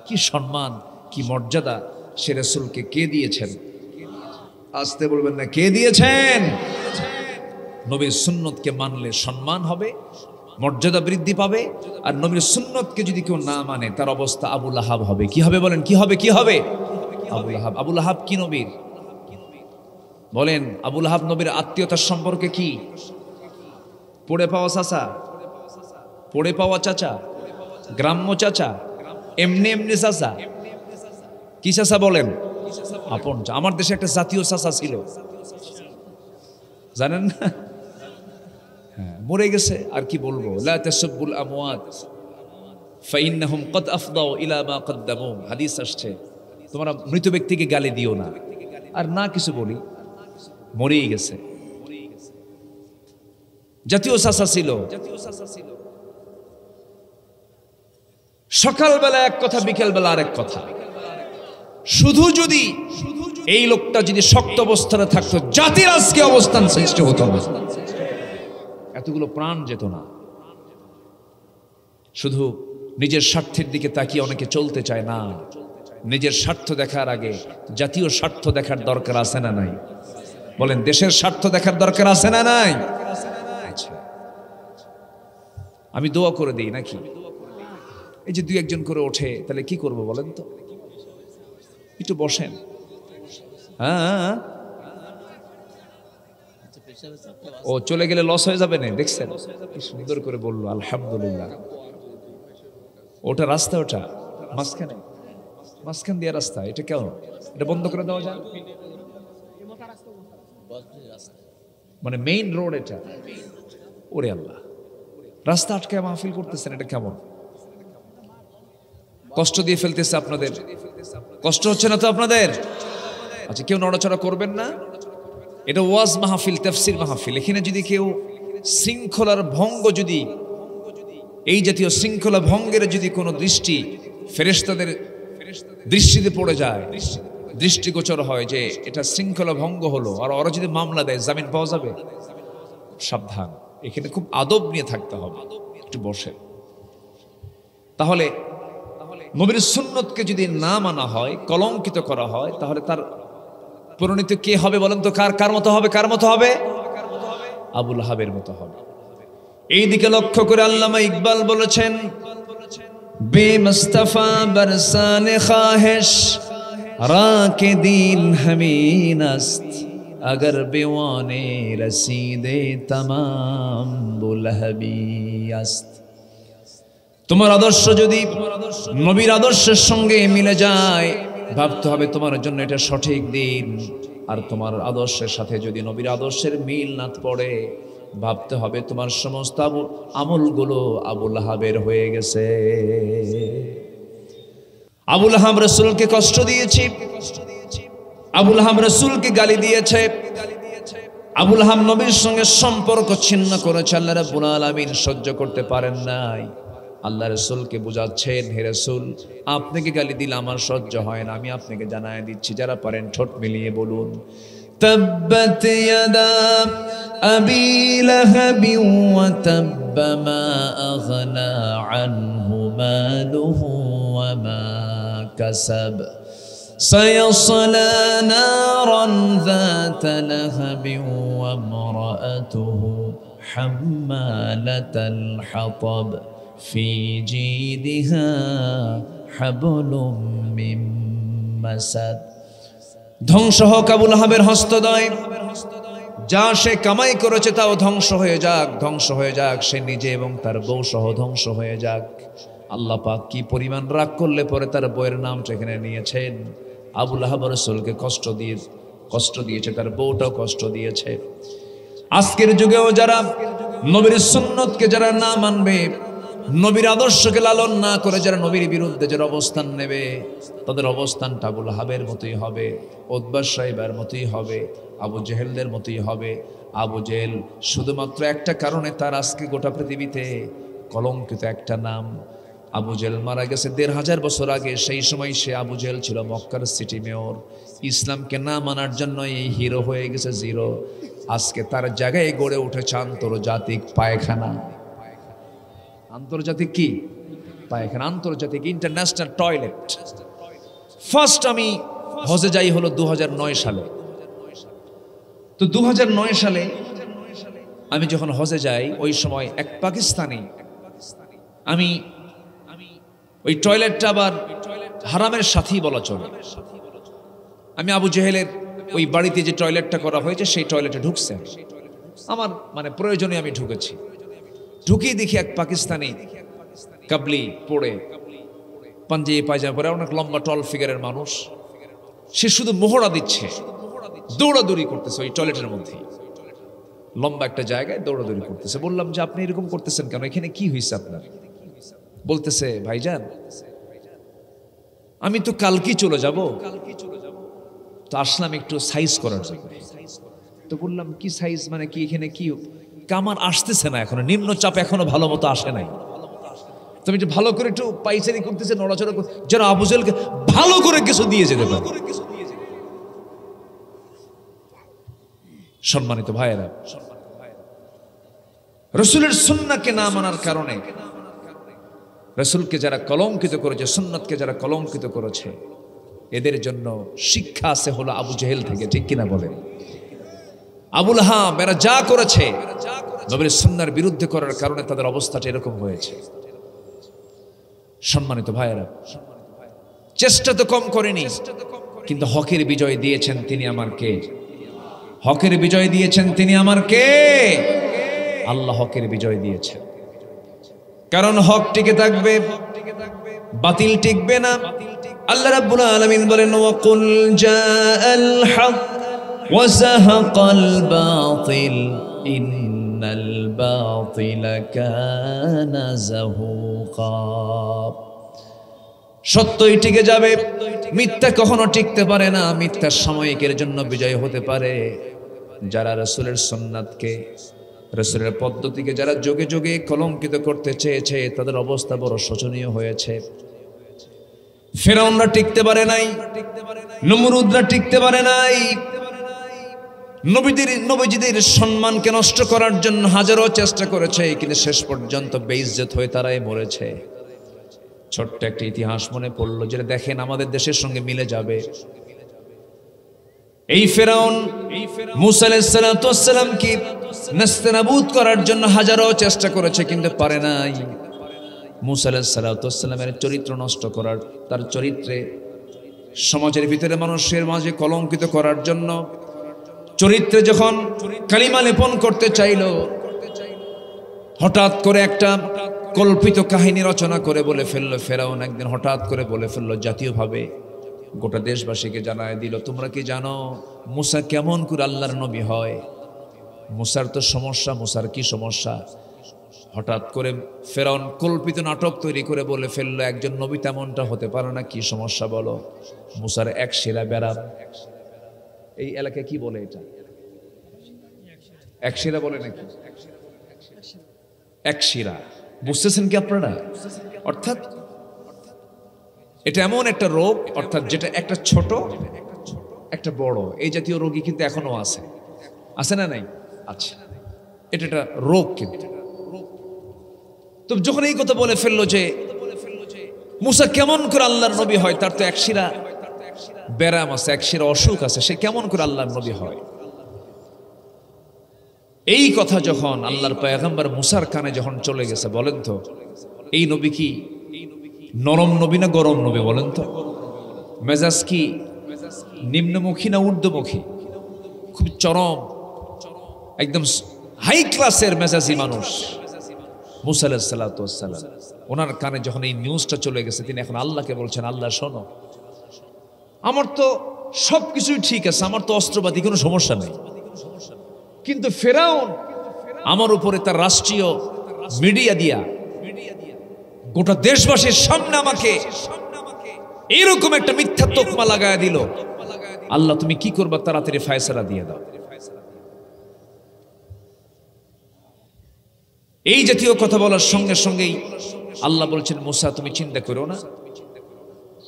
কি সম্মান, কি মর্যাদা সে রাসূলকে কে দিয়েছেন? আসতে বলবেন না, কে দিয়েছেন? নবীর সুন্নতকে মানলে সম্মান হবে, মর্যাদা বৃদ্ধি পাবে। আর নবীর সুন্নতকে যদি কেউ না মানে তার অবস্থা আবু লাহাব হবে। কি হবে বলেন? কি হবে? কি হবে? আবু লাহাব। আবু লাহাব কি নবীর? বলেন, আবু লাহাব নবীর আত্মীয়তার সম্পর্কে কি? পড়ে পাওয়া চাচা, পড়ে পাওয়া চাচা, গ্রাম্য চাচা, এমনি এমনি চাচা? কি চাচা বলেন? আপন। আমার দেশে একটা জাতীয় চাচা ছিল, জানেন না? হ্যাঁ, মরে গেছে। আর কি বলবো? লা তাসুব্বুল আমওয়াত ফাইন্নাহুম ক্বাদ আফদাউ ইলা মা কদ্দামু। হাদিস আসছে, তোমরা মৃত ব্যক্তিকে গালি দিও না। আর না কিছু বলি, মরেই গেছে। জাতীয় চাচা ছিল। সকালবেলা এক কথা, বিকেলবেলা আরেক কথা। শুধু যদি এই লোকটা যদি শক্ত অবস্থানে থাকতো, জাতির আজকে অবস্থান সৃষ্টি হতো না, এতগুলো প্রাণ যেত না। শুধু নিজের স্বার্থের দিকে তাকিয়ে অনেকে চলতে চায় না। নিজের স্বার্থ দেখার আগে জাতীয় স্বার্থ দেখার দরকার আছে না নাই? বলেন, দেশের স্বার্থ দেখার দরকার আছে না নাই? আচ্ছা, আমি দোয়া করে দিই নাকি? এই যে দুই একজন করে ওঠে, তাহলে কি করব বলেন তো? একটু বসেন, হ্যাঁ, ও চলে গেলে লস হয়ে যাবে না, দেখছেন কি সুন্দর করে বললো, আলহামদুলিল্লাহ। ওটা রাস্তা, ওটা মাঝখানে, মাঝখান দিয়ে রাস্তা, এটা কেন, এটা বন্ধ করে দেওয়া যায়? মানে মেইন রোড এটা। ওরে আল্লাহ, রাস্তা আটকে মাহফিল করতেছেন, এটা কেমন? কষ্ট দিয়ে ফেলতেছে আপনাদের, কষ্ট হচ্ছে না তো আপনাদের? আচ্ছা, কেউ নড়াচড়া করবেন না। এটা ওয়াজ মাহফিল, তাফসীর মাহফিল। এখানে যদি কেউ শৃঙ্খলার ভঙ্গ, যদি এই জাতীয় শৃঙ্খলা ভঙ্গের যদি কোনো দৃষ্টি ফেরেশতাদের দৃষ্টিতে পড়ে যায়, দৃষ্টিগোচর হয় যে এটা শৃঙ্খলা ভঙ্গ হলো, আর ওরা যদি মামলা দেয়, জামিন পাওয়া যাবে? সাবধান, এখানে খুব আদব নিয়ে থাকতে হবে। একটু বসে। তাহলে নবীর সুন্নতকে যদি না মানা হয়, কলঙ্কিত করা হয়, তাহলে তার পরিণতি কে হবে বলেন তো? কার মতো হবে? কার মতো হবে? আবু লাহাবের মতো হবে। এই দিকে লক্ষ্য করে আল্লামা ইকবাল বলেছেন, বেমুস্তাফা বরসানে খাহিশ রাকে দিন হামিন আস্ত, अगर बेवाने रसीदे तमाम बुलहबी अस्त। তোমার আদর্শ যদি নবীর আদর্শের সঙ্গে মিলে যায়, ভাবতে হবে তোমার জন্য এটা সঠিক দিন। আর তোমার আদর্শের সাথে যদি নবীর আদর্শের মিল না পড়ে, ভাবতে হবে তোমার সমস্ত আমলগুলো আবু লাহাবের হয়ে গেছে। আবু লাহাব রাসূলকে কষ্ট দিয়েছে, আবু লাহাব রাসূলকে গালি দিয়েছে, আবু লাহাব নবীর সঙ্গে সম্পর্ক ছিন্ন করেছে। আল্লাহ রাব্বুল আলামিন সহ্য করতে পারেন নাই। আল্লাহ রাসূলকে বুঝাচ্ছেন, হে রাসূল, আপনাকে গালি দিলে আমার সহ্য হয় না, আমি আপনাকে জানায় দিচ্ছি। যারা পারেন ঠোঁট মিলিয়ে বলুন, তাব্বাত ইয়াদা আবি লাহাবি ওয়া তাব্বা মা আগনা আনহু মালুহু ওয়া মা কাসাব سيصلى نارا ذات لهب وامرأته حمالة الحطب في جيدها حبل من مسد। ধ্বংস হোক আবু লাহাবের হস্তদ্বয়, যা সে কামাই করেছে তাও ধ্বংস হয়ে যাক, ধ্বংস হয়ে যাক সে নিজে এবং তার বউ সহ ধ্বংস হয়ে যাক। আল্লাহ পাক কি পরিমাণ রাগ করলে পরে তার বউয়ের নামটা এখানে নিয়েছেন। আবু লাহাব রাসূলকে কষ্ট দিয়েছে, তার বউটাও কষ্ট দিয়েছে। আজকের যুগেও যারা নবীর সুন্নতকে যারা না মানবে, নবীর আদর্শকে লালন না করে যারা নবীর বিরুদ্ধে যারা অবস্থান নেবে, তাদের অবস্থানটা আবু লাহাবের মতোই হবে, উতবা সাইবার মতোই হবে, আবু জেহেলদের মতোই হবে। আবু জেহেল শুধুমাত্র একটা কারণে তার আজকে গোটা পৃথিবীতে কলঙ্কিত একটা নাম। আবু জেহেল মারা গেছে ১৫০০ বছর আগে। সেই সময় সে আবু জেহেল ছিল মক্কার সিটি মেয়র। ইসলামকে না মানার জন্য এই হিরো হয়ে গেছে জিরো। আজকে তার জায়গায় গড়ে উঠেছে আন্তর্জাতিক পায়খানা। আন্তর্জাতিক কি পায়খানা? আন্তর্জাতিক ইন্টারন্যাশনাল টয়লেট। ফার্স্ট আমি হজে যাই হলো ২০০৯ সালে। তো ২০০৯ সালে আমি যখন হজে যাই, ওই সময় এক পাকিস্তানি, আমি ওই টয়লেটটা আবার হারামের সাথেই বলা চলে। আমি আবু জেহেলের ওই বাড়িতে যে টয়লেটটা করা হয়েছে সেই টয়লেটে ঢুকছে। আমার মানে প্রয়োজনে আমি ঢুকেছি। ঢুকিয়ে দেখি এক পাকিস্তানি কাবলি পড়ে, পাঞ্জাবি পায়জামা পরে, অনেক লম্বা টল ফিগারের মানুষ। সে শুধু মোহরা দিচ্ছে, দৌড়াদৌড়ি করতেছে ওই টয়লেটের মধ্যে, লম্বা একটা জায়গায় দৌড়াদৌড়ি করতেছে। বললাম যে আপনি এরকম করতেছেন কেন, এখানে কি হয়েছে আপনার? বলতেছে, ভাইজান আমি তো কালকেই চলে যাব, তো আসলাম একটু সাইজ করার জন্য। তো বললাম কি সাইজ মানে কি, এখানে কি কামান আসতেছে না, এখনো নিম্নচাপ এখনো ভালো মতো আসে নাই। তুমি একটু ভালো করে একটু পাইচারি করতেছে, নড়াচড়া করতে, যেন আবু জেহেলকে ভালো করে কিছু দিয়ে যেতে পারে। সম্মানিত ভাইয়েরা, রাসূলের সুন্নাহকে না মানার কারণে, রাসূলকে যারা কলঙ্কিত করেছে, সুন্নাতকে যারা কলঙ্কিত করেছে, এদের জন্য শিক্ষা আছে হলো আবু জেহেল থেকে। ঠিক কিনা বলেন? আবু লাহাব এরা যা করেছে নবীর সুন্নাহর বিরুদ্ধে করার কারণে তাদের অবস্থাটা এরকম হয়েছে। সম্মানিত ভাইয়েরা, চেষ্টা তো কম করেনি, কিন্তু হকের বিজয় দিয়েছেন তিনি আমার কে? হকের বিজয় দিয়েছেন তিনি আমার কে? আল্লাহ হকের বিজয় দিয়েছেন। কারণ হক টিকে থাকবে, বাতিল টিকবে না। আল্লাহ রাব্বুল আলামিন বলেন, ওয়াকুল জাআল হক ওয়া যাহাকাল বাতিল ইন্নাল বাতিলা কানা যাহুকা। সত্যই টিকে যাবে, মিথ্যা কখনো টিকতে পারে না। মিথ্যা সাময়িকের জন্য বিজয় হতে পারে। যারা রাসূলের সুন্নাতকে, রাসূলের পদ্ধতিকে যারা যোগে যোগে কলঙ্কিত করতে চেয়েছে, তাদের অবস্থা বড় শোচনীয় হয়েছে। ফিরআউনরা টিকতে পারে নাই, নমরুদরা টিকতে পারে নাই। নবীজিদের সম্মানকে নষ্ট করার জন্য হাজারো চেষ্টা করেছে, কিন্তু শেষ পর্যন্ত বেইজ্জত হয়ে তারাই মরেছে। ছোট্ট একটা ইতিহাস মনে পড়লো, যেটা দেখেন আমাদের দেশের সঙ্গে মিলে যাবে। এই ফিরআউন মূসা আলাইহিস সালাতু ওয়াস সালামকে নাস্তানাবুদ করার জন্য হাজারো চেষ্টা করেছে, কিন্তু পারে নাই। মূসা আলাইহিস সালাতু ওয়াস সালামের চরিত্র নষ্ট করার, তার চরিত্রে সমাজের ভিতরে মানুষের মাঝে কলঙ্কিত করার জন্য, চরিত্রে যখন কালিমা লেপন করতে চাইল, হঠাৎ করে একটা কল্পিত কাহিনী রচনা করে বলে ফেললো। ফেরাউন একদিন হঠাৎ করে বলে ফেললো, জাতীয়ভাবে গোটা দেশবাসীকে জানায় দিল, তোমরা কি জানো মুসা কেমন করে আল্লাহর নবী হয়? মুসার তো সমস্যা, মুসার কি সমস্যা? হঠাৎ করে ফেরাউন কল্পিত নাটক তৈরি করে বলে ফেললো, একজন নবী তেমনটা হতে পারে না, কি সমস্যা বলো? মুসার এক শিরা বেড়া। এই এলাকায় কি বলে এটা? এক শিরা বলে নাকি? এক শিরা, বুঝতেছেন কি আপনারা? অর্থাৎ এটা এমন একটা রোগ, অর্থাৎ যেটা একটা ছোট একটা বড়, এই জাতীয় রোগী কিন্তু এখনো আছে, আছে না নাই? আচ্ছা, এটা একটা রোগ। কিন্তু তো যখন এই কথা বলে ফেললো যে মুসা কেমন করে আল্লাহর নবী হয়, তার তো এক শিরা ব্যারাম আছে, এক শিরা অসুখ আছে, সে কেমন করে আল্লাহর নবী হয়? এই কথা যখন আল্লাহর পয়গম্বর মুসার কানে যখন চলে গেছে, বলেন তো এই নবী কি নরম নবী না গরম নবী? বলেন তো মেজাজ কি নিম্নমুখী না ঊর্ধ্বমুখী? খুব চরম, একদম হাই ক্লাসের মেজাজি মানুষ মুসা আলাইহিস সালাতু ওয়াস সালাম। ওনার কানে যখন এই নিউজটা চলে গেছে, তিনি এখন আল্লাহকে বলছেন, আল্লাহ শোনো, আমার তো সবকিছুই ঠিক আছে, আমার তো অস্ত্রপাতি কোনো সমস্যা নেই, কিন্তু ফেরাউন আমার উপরে তার রাষ্ট্রীয় মিডিয়া দিয়া গোটা দেশবাসীর সামনে আমাকে এরকম একটা মিথ্যা তোকমা লাগায় দিল। আল্লাহ তুমি কি করবা, তাড়াতাড়ি ফয়সালা দিয়ে দাও। এই জাতীয় কথা বলার সঙ্গে সঙ্গেই আল্লাহ বলছেন, মুসা তুমি চিন্তা করো না,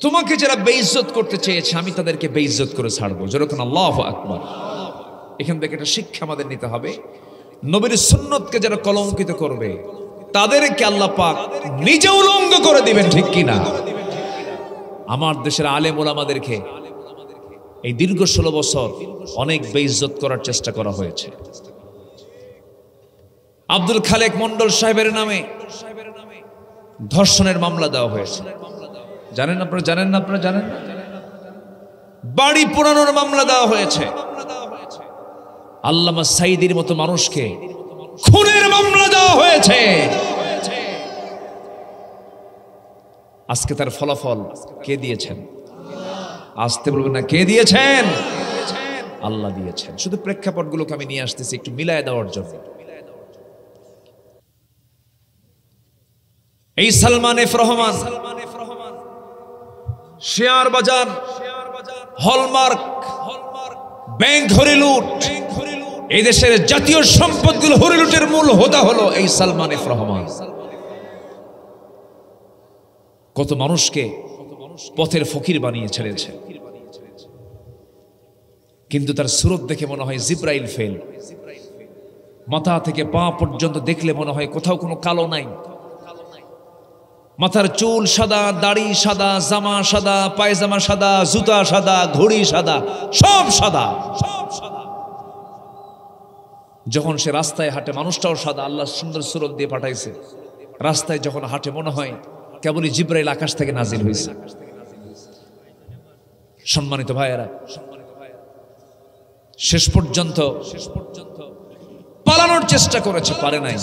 তোমাকে যারা বেইজ্জত করতে চেয়েছে আমি তাদেরকে বেইজ্জত করে ছাড়বো। যেরকম আল্লাহু আকবার। এখান থেকে একটা শিক্ষা আমাদের নিতে হবে, নবীর সুন্নতকে যারা কলঙ্কিত করবে তাদেরকে আল্লাহ পাক নিজে উলঙ্গ করে দিবেন, ঠিক কিনা? আমার দেশের আলেম ওলামাদেরকে এই দীর্ঘ 16 বছর অনেক বেইজ্জত করার চেষ্টা করা হয়েছে। আব্দুল খালেক মন্ডল সাহেবের নামে ধর্ষণের মামলা দেওয়া হয়েছে, জানেন আপনারা? জানেন না? আপনারা জানেন না? বাড়ি পোড়ানোর মামলা দেওয়া হয়েছে। আল্লামা সাইদির মতো মানুষকে খুনের মামলা দেওয়া হয়েছে। আজকে তার ফলাফল কে দিয়েছেন? আসতে বলবেন না, কে দিয়েছেন? আল্লাহ দিয়েছেন। শুধু প্রেক্ষাপটগুলোকে আমি নিয়ে আসতেছি একটু মিলায় দেওয়ার জন্য। এই সালমান এফ রহমান, শেয়ার বাজার, হলমার্ক, ব্যাংক হরিলুট, এই দেশের জাতীয় সম্পদগুলো হরিলুটের মূল হোতা হলো এই সালমান এফ রহমান। কত মানুষকে পথের ফকির বানিয়ে ছেড়েছে, কিন্তু তার সুরত দেখে মনে হয় জিব্রাইল ফেল। মাথা থেকে পা পর্যন্ত দেখলে মনে হয় কোথাও কোনো কালো নাই। মাথার চুল সাদা, দাড়ি সাদা, জামা সাদা, পায়জামা সাদা, জুতা সাদা, ঘড়ি সাদা, সব সাদা। যখন সে রাস্তায় হাঁটে, মানুষটাও সাদা, আল্লাহ সুন্দর সুরত দিয়ে পাঠাইছে। রাস্তায় যখন হাঁটে মনে হয় কেবলই জিব্রাইল আকাশ থেকে নাজিল হয়েছে। সম্মানিত ভাইয়েরা, শেষ পর্যন্ত পালানোর চেষ্টা করেছে, পারে নাই।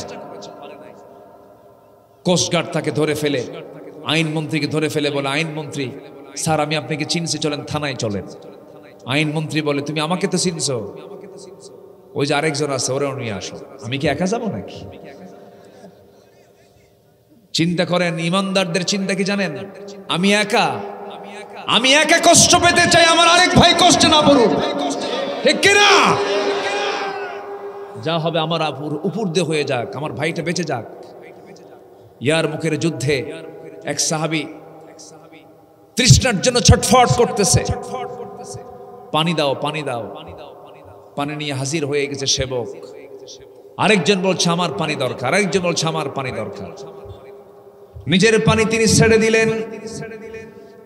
কোস্টগার্ড তাকে ধরে ফেলে, আইনমন্ত্রীকে ধরে ফেলে বলে, আইনমন্ত্রী স্যার আমি আপনাকে চিনছি, চলেন থানায় চলেন। আইনমন্ত্রী বলে তুমি আমাকে তো চিনছো, ওই যে আরেকজন আছে ওরাও নিয়ে আসো। আমি কি একা যাবো নাকি? চিন্তা করেন, ইমানদারদের চিন্তা কি জানেন? আমি একা কষ্ট পেতে চাই, আমার আরেক ভাই কষ্টে না পড়ুক, ঠিক কিনা? যা হবে আমার উপর দিয়ে হয়ে যাক, আমার ভাইটা বেঁচে যাক। ইয়ার মুখের যুদ্ধে এক সাহাবী তৃষ্ণার জন্য ছটফট করতেছে, পানি দাও পানি দাও। পানি নিয়ে হাজির হয়ে গেছে সেবক। আরেকজন বলছে আমার পানি দরকার, আরেকজন বলছে আমার পানি দরকার। নিজের পানি তিনি ছেড়ে দিলেন,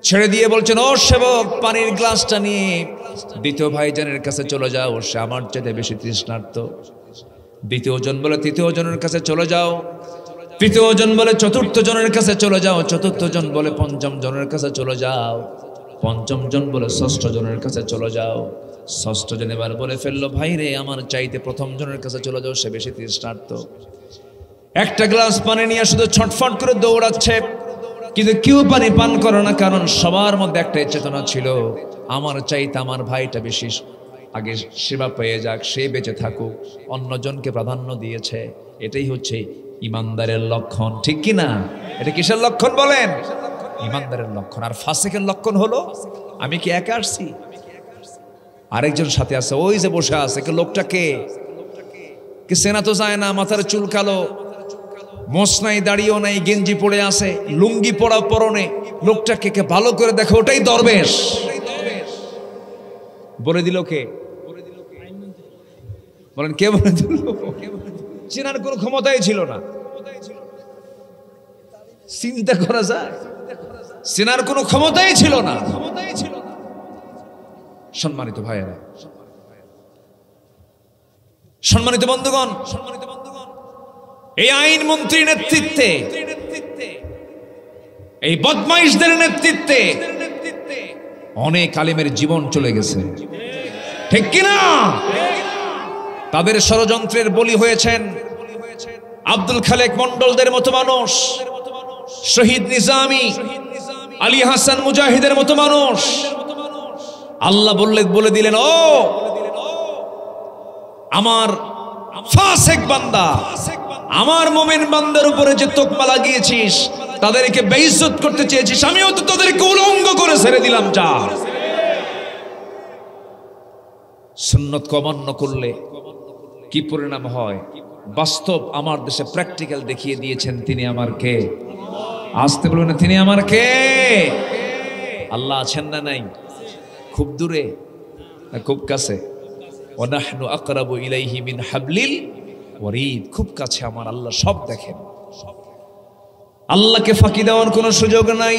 ছেড়ে দিয়ে বলছেন ও সেবক পানির গ্লাসটা নিয়ে দ্বিতীয় ভাইজানের কাছে চলে যাও, সে আমার চাইতে বেশি তৃষ্ণার্ত। দ্বিতীয় জন বলে তৃতীয় জনের কাছে চলে যাও, তৃতীয় জন বলে চতুর্থ জনের কাছে চলে যাও, চতুর্থ জন বলে পঞ্চম জনের কাছে চলে যাও, পঞ্চম জন বলে ষষ্ঠ জনের কাছে চলে যাও। ষষ্ঠ জন এবার বলে ফেললো ভাই রে আমার চাইতে প্রথম জনের কাছে চলে যাও, সে বেশি তৃষ্ণার্ত। একটা গ্লাস পানি নিয়ে শুধু ছটফট করে দৌড়াচ্ছে, কিন্তু কেউ পানি পান করে না, কারণ সবার মধ্যে একটাই চেতনা ছিল আমার চাইতে আমার ভাইটা বেশি আগে সেবা পেয়ে যাক, সে বেঁচে থাকুক, অন্যজনকে প্রাধান্য দিয়েছে। এটাই হচ্ছে ইমানদারের লক্ষণ, ঠিক কি না? এটা কিসের লক্ষণ বলেন? ইমানদারের লক্ষণ। আর ফাসিকের লক্ষণ হলো আমি কি একা আসছি, আরেকজন সাথে আছে, ওই যে বসে আছে, লোকটা কে চেনা তো যায় না, মাথার চুল কালো, মোছ নাই, দাড়িও নাই, গেঞ্জি পরে আছে, লুঙ্গি পরা পরনে, লোকটাকে কে ভালো করে দেখো, ওটাই দরবেশ। বলে দিল কে? বলেন কে বলে দিল? চেনার কোনো ক্ষমতাই ছিল না। চিন্তা করা যায়, চেনার কোনো ক্ষমতাই ছিল না। সম্মানিত ভাইয়েরা, সম্মানিত বন্ধুগণ, এই আইনমন্ত্রীর নেতৃত্বে, এই বদমাইশদের নেতৃত্বে অনেক আলেমের জীবন চলে গেছে, ঠিক কিনা? তাদের ষড়যন্ত্রের বলি হয়েছেন আব্দুল খালেক মন্ডলদের মতো মানুষ, শহীদ নিজামী, আলী হাসান মুজাহিদের মতো মানুষ। আল্লাহ বলে দিলেন ও আমার ফাসিক বান্দা, আমার মুমিন বান্দার উপরে যে তোকমা লাগিয়েছিস, তাদেরকে বেইজ্জত করতে চেয়েছিস, আমিও তো তাদেরকে উলঙ্গ করে ছেড়ে দিলাম। যা সুন্নত অমান্য করলে কি পরিণাম হয় বাস্তব আমার দেশে প্র্যাকটিক্যাল দেখিয়ে দিয়েছেন। তিনি আমার কে? আসতে বলবেন না, তিনি আমার কে? আল্লাহ আছেন না নাই? খুব দূরে না খুব কাছে? ওয়ানাহনু আকরাবু ইলাইহি মিন হাবলিল ওয়ারিদ, খুব কাছে আমার আল্লাহ, সব দেখেন। আল্লাহকে ফাঁকি দেওয়ার কোনো সুযোগ নাই,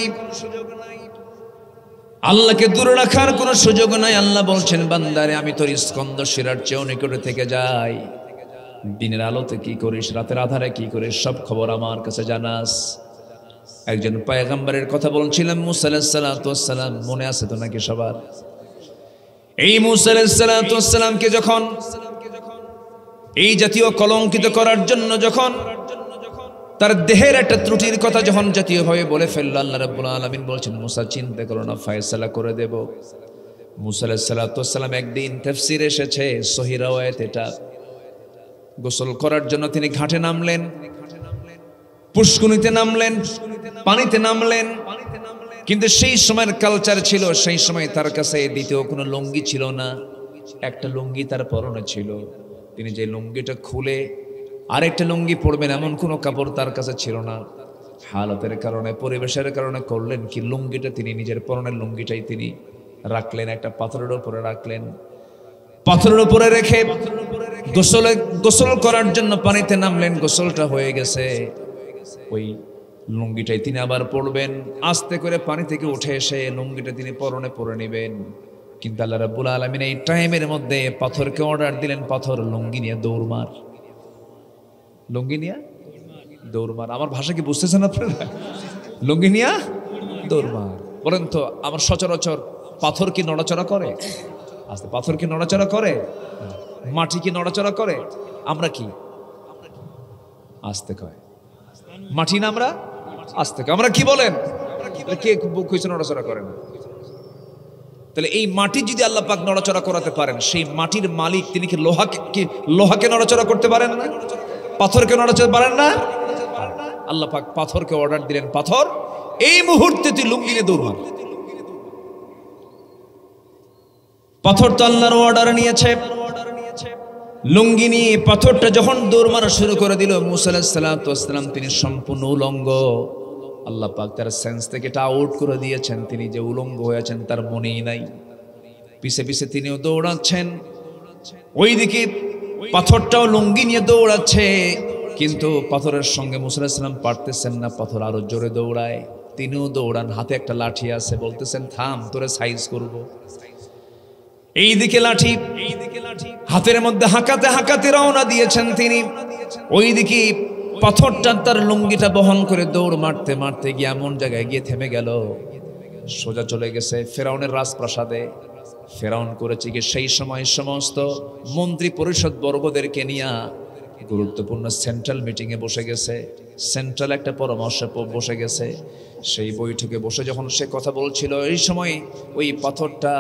আল্লাহকে দূরে রাখার কোনো সুযোগ নাই। আল্লাহ বলছেন বান্দারে আমি তোর স্কন্দ শিরার চেয়েও নিকটে থেকে যাই, দিনের আলোতে কি করিস, রাতের আধারে কি করিস, সব খবর আমার কাছে জানাস। একজন পয়গম্বরের কথা বলছিলাম, মুসা আলাইহিস সালাতু ওয়াস সালাম, মনে আছে তো নাকি সবার? এই মুসা আলাইহিস সালাতু ওয়াস সালামকে যখন এই জাতীয় কলঙ্কিত করার জন্য যখন তার দেহের একটা ত্রুটির কথা যখন জাতীয়ভাবে বলে ফেলল, আল্লাহ রাব্বুল আলামিন বলছেন মুসা চিন্তা করো না, ফয়সালা করে দেব। মুসা আলাইহিস সালাতু ওয়াস সালাম একদিন তাফসীরে এসেছে, সহিহ riwayat এটা, গোসল করার জন্য তিনি ঘাটে নামলেন, পুষ্কুনিতে নামলেন, পানিতে নামলেন। কিন্তু সেই সময়ের কালচার ছিল, সেই সময় তার কাছে দ্বিতীয় কোনো লুঙ্গি ছিল না, একটা লুঙ্গি তার পরনে ছিল। তিনি যে লুঙ্গিটা খুলে আরেকটা লুঙ্গি পরবেন এমন কোনো কাপড় তার কাছে ছিল না। হালতের কারণে, পরিবেশের কারণে করলেন কি, লুঙ্গিটা তিনি নিজের পরনের লুঙ্গিটাই তিনি রাখলেন, একটা পাথরের উপরে রাখলেন। পাথরের উপরে রেখে গোসল করার জন্য পানিতে নামলেন, গোসলটা হয়ে গেছে, ওই লুঙ্গিটাই তিনি আবার পরবেন। আস্তে করে পানি থেকে উঠে এসে লুঙ্গিটা তিনি পরনে পরে নেবেন। কিন্তু আল্লাহ রাব্বুল আলামিন এই টাইমের মধ্যে পাথরকে অর্ডার দিলেন, পাথর লুঙ্গি নিয়ে দৌড় মার, লুঙ্গি নিয়ে দৌড় মার। আমার ভাষা কি বুঝতেছেন আপনারা? লুঙ্গি নিয়ে দৌড় মার বলেন তো। আমার সচরাচর পাথর কি নড়াচড়া করে? আস্তে, পাথর কি নড়াচড়া করে? মাটি কি নড়াচড়া করে? আমরা কি আস্তে কয়? মাটি না আমরা আস্তে কয়। আমরা কি বলেন? কে কিছু নড়াচড়া করে না? তাহলে এই মাটি যদি আল্লাহ পাক নড়াচড়া করাতে পারেন, সেই মাটির মালিক তিনি কি লোহাকে নড়াচড়া করতে পারেন না? পাথরকে নড়াচড়া পারেন না? আল্লাহ পাক পাথরকে অর্ডার দিলেন, পাথর এই মুহূর্তে তুই লুঙ্গি নিয়ে দৌড় মার। পাথর তো আল্লাহর অর্ডার নিয়েছে, লুঙ্গি নিয়ে পাথরটা যখন দৌড় মারা শুরু করে দিল, মুসা আলাইহিস সালাতু ওয়াস সালাম তিনি সম্পূর্ণ উলঙ্গ। আল্লাহ পাক তার সেন্স থেকে এটা আউট করে দিয়েছেন, তিনি যে উলঙ্গ হয়েছেন তার মনেই নাই। পিছে পিছে তিনিও দৌড়াচ্ছেন, ওইদিকে পাথরটাও লুঙ্গি নিয়ে দৌড়াচ্ছে, কিন্তু পাথরের সঙ্গে মুসা আলাইহিস সালাম পারতেছেন না। পাথর আরো জোরে দৌড়ায়, তিনিও দৌড়ান, হাতে একটা লাঠি আছে, বলতেছেন থাম, তোরে সাইজ করব। এইদিকে লাঠি, হাতের মধ্যে হাঁকাতে হাঁকাতে রওনা দিয়েছেন তিনি। ওইদিকে পাথরটা তার লুঙ্গিটা বহন করে দৌড় মারতে মারতে গিয়ে এমন জায়গায় গিয়ে থেমে গেল, সোজা চলে গেছে ফেরাউনের রাজপ্রাসাদে। ফেরাউন করেছে কি, সেই সময় সমস্ত মন্ত্রী পরিষদ বর্গদেরকে নিয়ে গুরুত্বপূর্ণ সেন্ট্রাল মিটিংয়ে বসে গেছে, সেন্ট্রাল একটা পরামর্শে বসে গেছে। সেই বৈঠকে বসে যখন সে কথা বলছিল, এই সময় ওই পাথরটা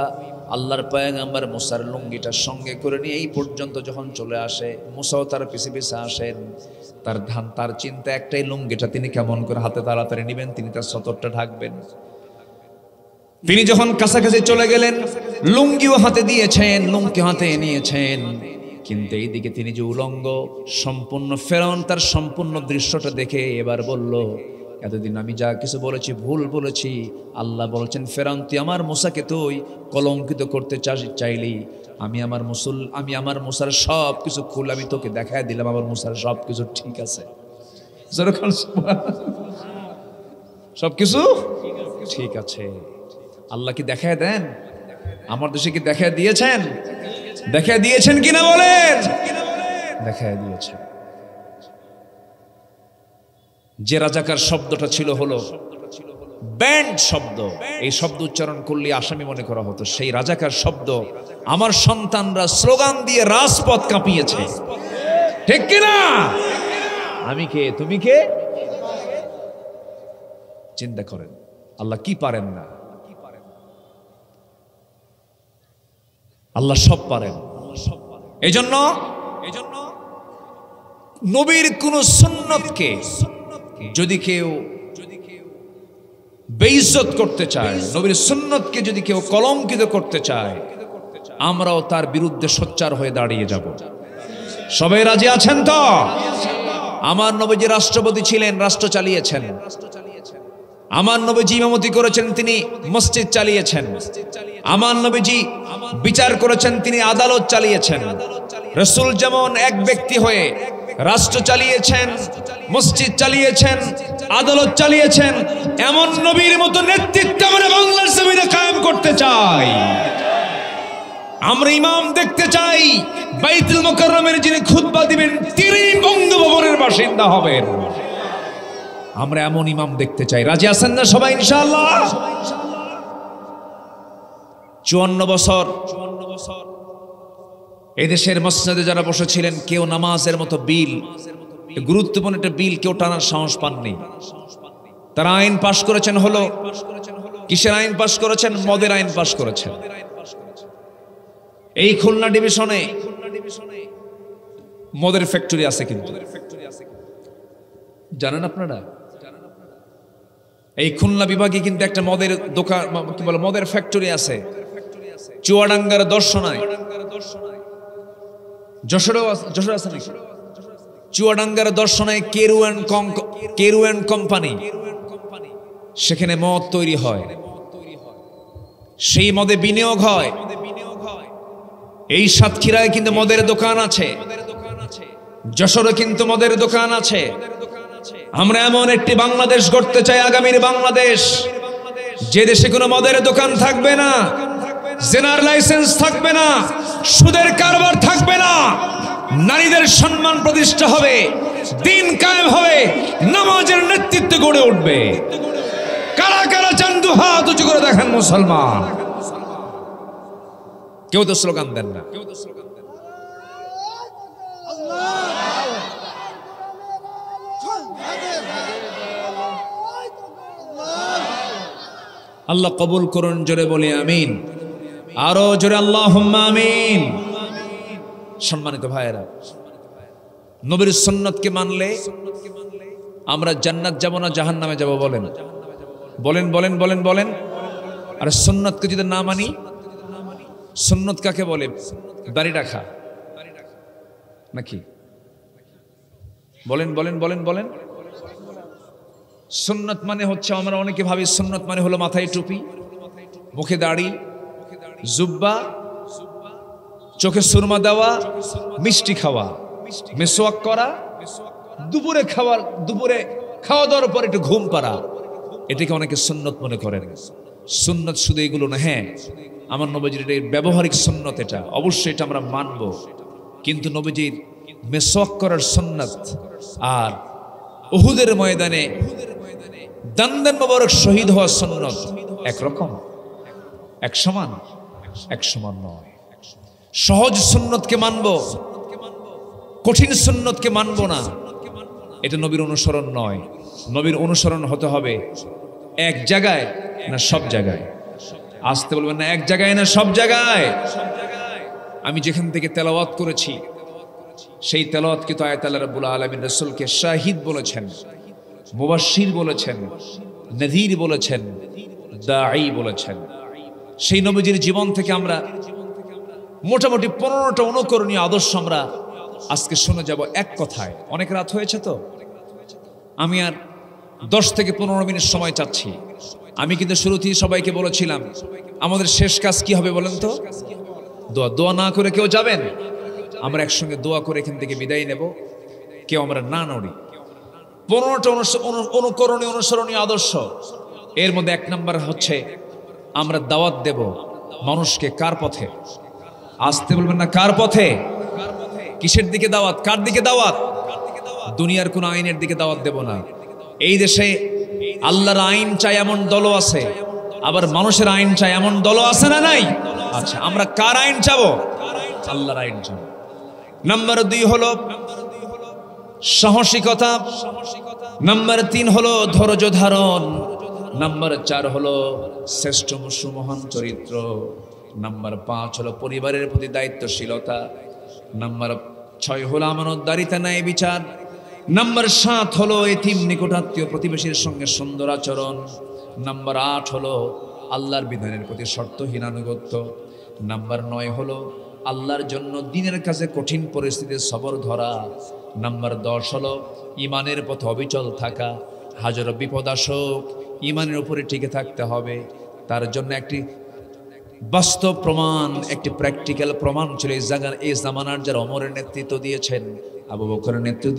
আল্লাহর পয়গম্বর মুসার লুঙ্গিটার সঙ্গে করে নিয়ে এই পর্যন্ত যখন চলে আসে, মুসাও তার পিছে পিছে আসেন। তার চিন্তা একটাই, লুঙ্গিটা তিনি কেমন করে হাতে তাড়াতাড়ি নেবেন, তিনি তার সতরটা ঢাকবেন। তিনি যখন কাছাকাছি চলে গেলেন, লুঙ্গিও হাতে দিয়েছেন, লুঙ্গি হাতে নিয়েছেন, কিন্তু এইদিকে তিনি যে উলঙ্গ সম্পূর্ণ। ফেরাউন তার সম্পূর্ণ দৃশ্যটা দেখে এবার বলল, এতদিন আমি যা কিছু বলেছি ভুল বলেছি। আল্লাহ বলছেন, ফেরাউন তুই আমার মুসাকে তুই কলঙ্কিত করতে চাইলি, আমি আমার মুসার সব কিছু খুল আমি তোকে দেখায় দিলাম, আমার মুসার সব কিছু ঠিক আছে, সব কিছু ঠিক আছে। আল্লাহ কি দেখায় দেন? আমার দেশে কি দেখায় দিয়েছেন? দেখায় দিয়েছেন কিনা বলেন? দেখায় দিয়েছেন। যে রাজাকার শব্দটা ছিল হলো ব্যান্ড শব্দ, এই শব্দ উচ্চারণ করলে আসামি মনে করা হতো। সেই রাজাকার শব্দ আমার সন্তানরা স্লোগান দিয়ে রাজপথ কাঁপিয়েছে, ঠিক কিনা? আমি কে, তুমি কে? চিন্তা করেন, আল্লাহ কি পারেন না? আল্লাহ সব পারেন। এজন্য নবীর কোন সুন্নতকে যদি কেউ বেইজ্জত করতে চায়, নবীর সুন্নতকে যদি কেউ কলঙ্কিত করতে চায়, আমরাও তার বিরুদ্ধে সোচ্চার হয়ে দাঁড়িয়ে যাব। সবাই রাজি আছেন তো? আমার নবীজি রাষ্ট্রপতি ছিলেন, রাষ্ট্র চালিয়েছেন। আমার নবীজি ইমামতি করেছেন, তিনি মসজিদ চালিয়েছেন। আমার নবীজি বিচার করেছেন, তিনি আদালত চালিয়েছেন। রাসূল যেমন এক ব্যক্তি হয়ে রাষ্ট্র চালিয়েছেন, মসজিদ চালিয়েছেন, আদালত চালিয়েছেন, এমন নবীর মতো নেতৃত্ব আমরা বাংলার জমিনে কায়েম করতে চাই। আমরা ইমাম দেখতে চাই, বাইতুল মুকাররমের যিনি খুতবা দিবেন তিনি বঙ্গভবনের বাসিন্দা হবেন। আমরা এমন ইমাম দেখতে চাই। রাজি আছেন না সবাই ইনশাআল্লাহ? 54 বছর এদেশের মসজিদে যারা বসেছিলেন, কেউ নামাজের মতো বিল, গুরুত্বপূর্ণ একটা বিল কেউ টানার সাহস পাননি। তারা আইন পাশ করেছেন, হলো কিসের আইন পাশ করেছেন? মদের আইন পাশ করেছেন। এই খুলনা ডিভিশনে মদের ফ্যাক্টরি আছে, কিন্তু জানেন আপনারা? এই খুলনা বিভাগে কিন্তু একটা মদের দোকান, কি বলে, মদের ফ্যাক্টরি আছে। চুয়াডাঙ্গার দর্শনায়, যশোরে আছে নাকি? চুয়াডাঙ্গার দর্শনায় কেরুয়ান কোম্পানি, সেখানে মদ তৈরি হয়, সেই মদে বিনিয়োগ হয়। এই সাতক্ষীরায় কিন্তু মদের দোকান আছে, যশোরে কিন্তু মদের দোকান আছে। আমরা এমন একটি বাংলাদেশ গড়তে চাই, আগামীর বাংলাদেশ, যে দেশে কোনো মদের দোকান থাকবে না, জেনার লাইসেন্স থাকবে না, সুদের কারবার থাকবে না, নারীদের সম্মান প্রতিষ্ঠা হবে, দিন কায়েম হবে, নামাজের নেতৃত্ব গড়ে উঠবে। কারা কারা চান? দুহাত উঁচু করে দেখেন মুসলমান। কেউ তো স্লোগান দেন না। আল্লাহ কবুল করুন, জোরে বলি আমিন। আরো জোরে আল্লাহুম্মা আমিন। সম্মানিত ভাইয়েরা, নবীর সুন্নতকে মানলে আমরা জান্নাত যাব না জাহান্নামে যাব? বলেন বলেন বলেন বলেন বলেন। আর সুন্নতকে যদি না মানি, সুন্নত কাকে বলে? দাড়ি রাখা নাকি? বলেন বলেন বলেন বলেন। সুন্নত মানে হচ্ছে, আমরা অনেকে ভাবি সুন্নত মানে হলো মাথায় টুপি, মুখে দাড়ি, জুব্বা, চোখে সুরমা দেওয়া, মিষ্টি খাওয়া, মেসওয়াক করা, দুপুরে খাওয়া দাওয়ার পর একটু ঘুম পাড়া, এটাকে অনেকে সুন্নত মনে করেন। সুন্নত শুধু এগুলো না। হ্যাঁ, আমার নবীজির ব্যবহারিক সুন্নত, এটা অবশ্যই এটা আমরা মানব। কিন্তু নবীজির মেসওয়াক করার সুন্নত আর উহুদের ময়দানে দান্দান মোবারক শহীদ হওয়া সুন্নত একরকম, এক সমান? এক সমান নয়। সহজ সুন্নতকে মানব, কঠিন সুন্নতকে মানব না, এটা নবীর অনুসরণ নয়। নবীর অনুসরণ হতে হবে এক জায়গায় না সব জায়গায়। আসতে বলবেন না এক জায়গায় না সব জায়গায়। আমি যেখান থেকে তেলাওয়াত করেছি সেই তেলাওয়াতকে তো আয়াত আল্লাহ রাব্বুল আলামিন রাসূলকে শাহিদ বলেছেন, মুবাশশির বলেছেন, নাযীর বলেছেন, দাঈ বলেছেন। সেই নবীজির জীবন থেকে আমরা মোটামুটি 15টা অনুকরণীয় আদর্শ আমরা আজকে শুনে যাব এক কথায়। অনেক রাত হয়েছে তো, আমি আর 10 থেকে 15 মিনিট সময় চাচ্ছি। আমি কিন্তু শুরুতেই সবাইকে বলেছিলাম আমাদের শেষ কাজ কি হবে বলেন তো? দোয়া। দোয়া না করে কেউ যাবেন? আমরা একসঙ্গে দোয়া করে এখান থেকে বিদায় নেব, কেউ আমরা না নড়ি। 15টা অনুকরণীয় অনুসরণীয় আদর্শ। এর মধ্যে 1 নাম্বার হচ্ছে আমরা দাওয়াত দেব মানুষকে। কার পথে? আসতে বলবেন না কার পথে? কিসের দিকে দাওয়াত? কার দিকে দাওয়াত? দুনিয়ার কোন আইনের দিকে দাওয়াত দেব না। এই দেশে আল্লাহর আইন চাই এমন দলও আছে, আবার মানুষের আইন চাই এমন দলও আছে না নাই? আচ্ছা, আমরা কার আইন চাবো? আল্লাহর আইন চাবো। নাম্বার 2 হলো সাহসিকতা। নাম্বার 3 হলো ধৈর্য ধারণ। নাম্বার 4 হলো শ্রেষ্ঠ সুমহান চরিত্র। নাম্বার 5 হলো পরিবারের প্রতি দায়িত্বশীলতা। নাম্বার 6 হলো আমানতদারিতা, ন্যায় বিচার। নাম্বার 7 হলো এতিম নিকটাত্মীয় প্রতিবেশীর সঙ্গে সুন্দর আচরণ। নাম্বার 8 হলো আল্লাহর বিধানের প্রতি শর্তহীন আনুগত্য। নাম্বার 9 হলো আল্লাহর জন্য দিনের কাছে কঠিন পরিস্থিতির সবর ধরা। নাম্বার 10 হলো ইমানের পথে অবিচল থাকা। হাজারো বিপদ আসুক, ইমানের উপরে টিকে থাকতে হবে। তার জন্য একটি বাস্তব প্রমাণ, একটি প্র্যাকটিক্যাল প্রমাণ ছিল এই জামানার যারা ওমরের নেতৃত্ব দিয়েছেন, আবু বকরের নেতৃত্ব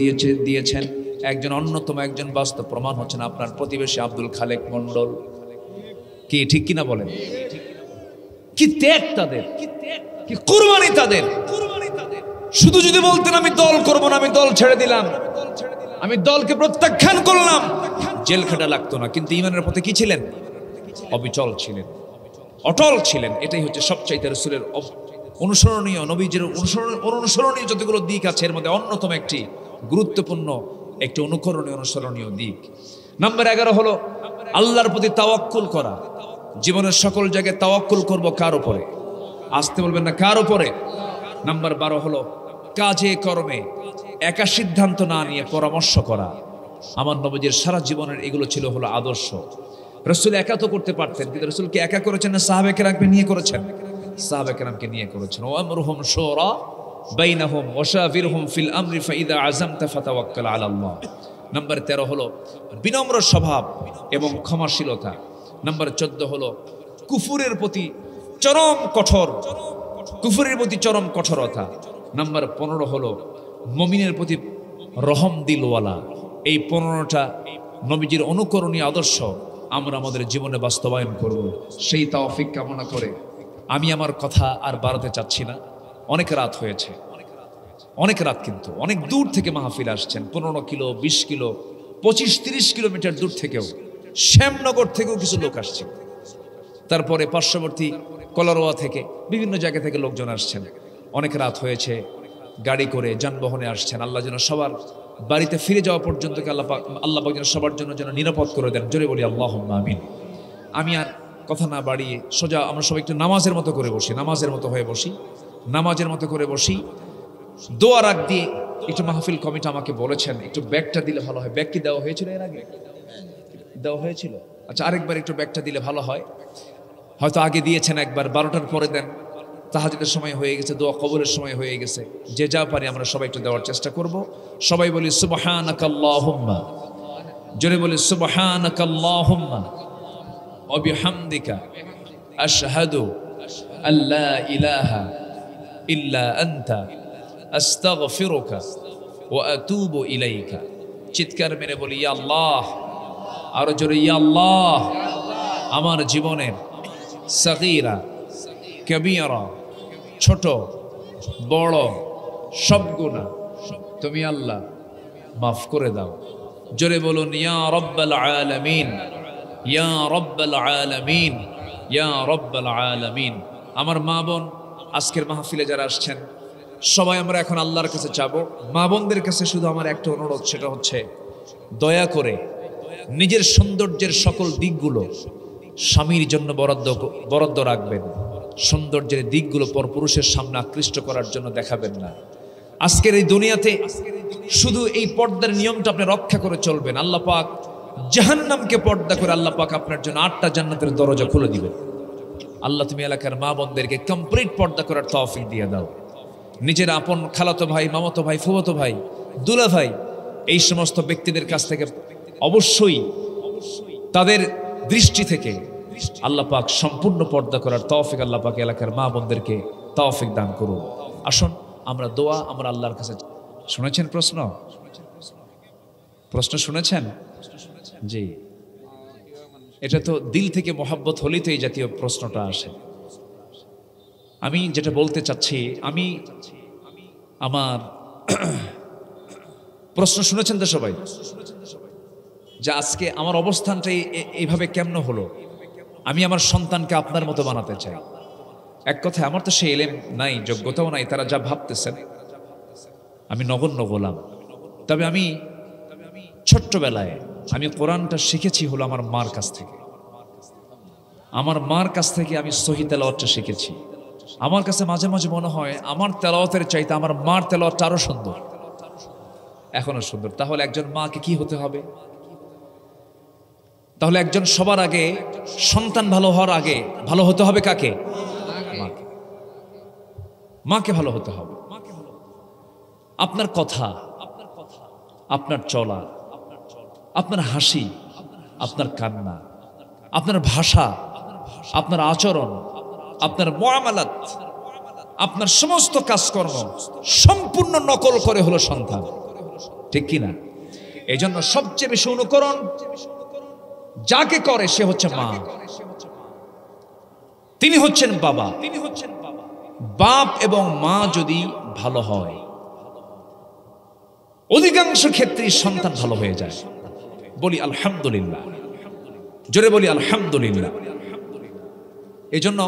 দিয়েছেন, একজন অন্যতম একজন বাস্তব প্রমাণ হচ্ছেন আপনার প্রতিবেশী আব্দুল খালেক মন্ডল। কি ঠিক কিনা বলেন? কি ত্যাগ তাদের, কি কুরবানি তাদের। শুধু যদি বলতেন আমি দল করব না, আমি দল ছেড়ে দিলাম, আমি দলকে প্রত্যাখ্যান করলাম, জেল খাটা লাগতো না। কিন্তু ইমানের পথে কি ছিলেন? অবিচল ছিলেন, অটল ছিলেন। এটাই হচ্ছে সবচাইতে রাসূলের অনুসরণীয়, নবীজির অনুসরণীয় যতগুলো দিক আছে এর মধ্যে অন্যতম একটি গুরুত্বপূর্ণ একটি অনুসরণীয় দিক। নাম্বার 11 হলো আল্লাহর প্রতি তাওয়াক্কুল করা। জীবনের সকল জায়গায় তাওয়াক্কুল করব কার উপরে? আসতে বলবেন না কার উপরে? নাম্বার 12 হলো কাজে কর্মে একা সিদ্ধান্ত না নিয়ে পরামর্শ করা। আমার নবীজির সারা জীবনের এগুলো ছিল হলো আদর্শ। রাসূল একা তো করতে পারতেন, কিন্তু রাসূল কি একা করেছেন না সাহাবা কেরামকে নিয়ে করেছেন? সাহাবা কেরামকে নিয়ে করেছেন। ওয়া আমরুহুম শুরা বাইনাহুম ওয়া শাবিরহুম ফিল আমরি ফাইদা আযামতা ফাতাওয়াক্কাল আলাল্লাহ। নাম্বার 13 হলো বিনম্র স্বভাব এবং ক্ষমাশীলতা। নাম্বার 14 হলো কুফরের প্রতি চরম কঠোরতা। নাম্বার 15 হলো মুমিনের প্রতি রহম দিলওয়ালা। এই 15টা নবীজির অনুকরণীয় আদর্শ আমরা আমাদের জীবনে বাস্তবায়ন করব, সেই তৌফিক কামনা করে আমি আমার কথা আর বাড়াতে চাচ্ছি না। অনেক রাত হয়েছে, অনেক রাত, কিন্তু অনেক দূর থেকে মাহফিল আসছেন। 15 কিলো, 20 কিলো, 25-30 কিলোমিটার দূর থেকেও, শ্যামনগর থেকেও কিছু লোক আসছে। তারপরে পার্শ্ববর্তী কলারোয়া থেকে বিভিন্ন জায়গা থেকে লোকজন আসছেন, অনেক রাত হয়েছে, গাড়ি করে যানবাহনে আসছেন। আল্লাহ যেন সবার বাড়িতে ফিরে যাওয়া পর্যন্ত আল্লাহ পাক যেন সবার জন্য যেন নিরাপদ করে দেন। জোরে বলি আল্লাহুম্মা আমিন। আমি আর কথা না বাড়িয়ে সোজা আমরা সবাই একটু নামাজের মতো করে বসি, নামাজের মতো হয়ে বসি, নামাজের মতো করে বসি। দোয়ার আগ দিয়ে একটু মাহফিল কমিটি আমাকে বলেছেন একটু ব্যাগটা দিলে ভালো হয়। ব্যাগ কি দেওয়া হয়েছিল এর আগে? দেওয়া হয়েছিল? আচ্ছা, আরেকবার একটু ব্যাগটা দিলে ভালো হয়। হয়তো আগে দিয়েছেন একবার, 12টার পরে দেন, তাহাজ্জুদের সময় হয়ে গেছে, দোয়া কবুলের সময় হয়ে গেছে। যে যা পারি আমরা সবাই একটু দেওয়ার চেষ্টা করব। সবাই বলি সুবহানাকাল্লাহুম্মা, জোরে বলি সুবহানাকাল্লাহুম্মা ওয়া বিহামদিকা আশহাদু আল্লা ইলাহা ইল্লা আনতা আস্তাগফিরুকা ওয়া আতুবু ইলাইকা। চিৎকার মেরে বলি ইয়া আল্লাহ, আরো জোরে ইয়া আল্লাহ, আমার জীবনের সগীরা কবীরা, ছোট বড় সব গুনাহ তুমি আল্লাহ মাফ করে দাও। জোরে বলুন ইয়া রাব্বাল আলামিন, ইয়া রাব্বাল আলামিন, ইয়া রাব্বাল আলামিন। আমার মা বোন আজকের মাহফিলে যারা আসছেন সবাই আমরা এখন আল্লাহর কাছে চাবো। মা বোনদের কাছে শুধু আমার একটা অনুরোধ, সেটা হচ্ছে দয়া করে নিজের সৌন্দর্যের সকল দিকগুলো স্বামীর জন্য বরাদ্দ রাখবেন। সৌন্দর্যের দিকগুলো পরপুরুষের সামনে আকৃষ্ট করার জন্য দেখাবেন না। আজকের এই দুনিয়াতে শুধু এই পর্দার নিয়মটা আপনি রক্ষা করে চলবেন। আল্লাহ পাক জাহান্নামকে পর্দা করে আল্লাহ পাক আপনার জন্য 8টা জান্নাতের দরজা খুলে দিবেন। আল্লাহ তুমি এলাকার মা বোনদেরকে কমপ্লিট পর্দা করার তৌফিক দিয়ে দাও। নিজের আপন খালাতো ভাই, মামাতো ভাই, ফুফাতো ভাই, দুলা ভাই, এই সমস্ত ব্যক্তিদের কাছ থেকে অবশ্যই তাদের দৃষ্টি থেকে আল্লাহ পাক সম্পূর্ণ পর্দা করার তৌফিক আল্লাহ পাক এলাকার মা বোনদেরকে তৌফিক দান করুন। আসুন আমরা দোয়া আমরা আল্লাহর কাছে। শুনেছেন প্রশ্ন? প্রশ্ন শুনেছেন? জি, এটা তো দিল থেকে মোহাব্বত হলেই তো এই জাতীয় প্রশ্নটা আসে। আমি যেটা বলতে চাচ্ছি, আমি আমার প্রশ্ন শুনেছেন তো সবাই, যে আজকে আমার অবস্থানটাই এইভাবে কেমন হলো। আমি আমার সন্তানকে আপনার মতো বানাতে চাই। এক কথায় আমার তো সে এলেম নাই, যোগ্যতাও নাই, তারা যা ভাবতেছেন আমি নগণ্য গোলাম। তবে আমি ছোট্টবেলায় আমি কোরআনটা শিখেছি হলো আমার মার কাছ থেকে। আমার মার কাছ থেকে আমি সহি তেলাওয়াতটা শিখেছি। আমার কাছে মাঝে মাঝে মনে হয় আমার তেলাওয়াতের চাইতে আমার মার তেলাওয়াতটা আরো সুন্দর, এখনো সুন্দর। তাহলে একজন মাকে কি হতে হবে? তাহলে একজন সবার আগে সন্তান ভালো হওয়ার আগে ভালো হতে হবে কাকে? মাকে। মাকে ভালো হতে হবে। আপনার কথা, আপনার চলা, আপনার হাসি, আপনার কান্না, আপনার ভাষা, আপনার আচরণ, আপনার মুআমালাত, আপনার সমস্ত কাজকর্ম সম্পূর্ণ নকল করে হলো সন্তান, ঠিক কিনা? এই জন্য সবচেয়ে বেশি অনুকরণ যাকে করে সে হচ্ছে মা, তিনি হচ্ছেন বাবা। বাপ এবং মা যদি ভালো হয় অধিকাংশ ক্ষেত্রেই সন্তান ভালো হয়ে যায়। বলি আলহামদুলিল্লাহ, জোরে বলি আলহামদুলিল্লাহ। এই জন্য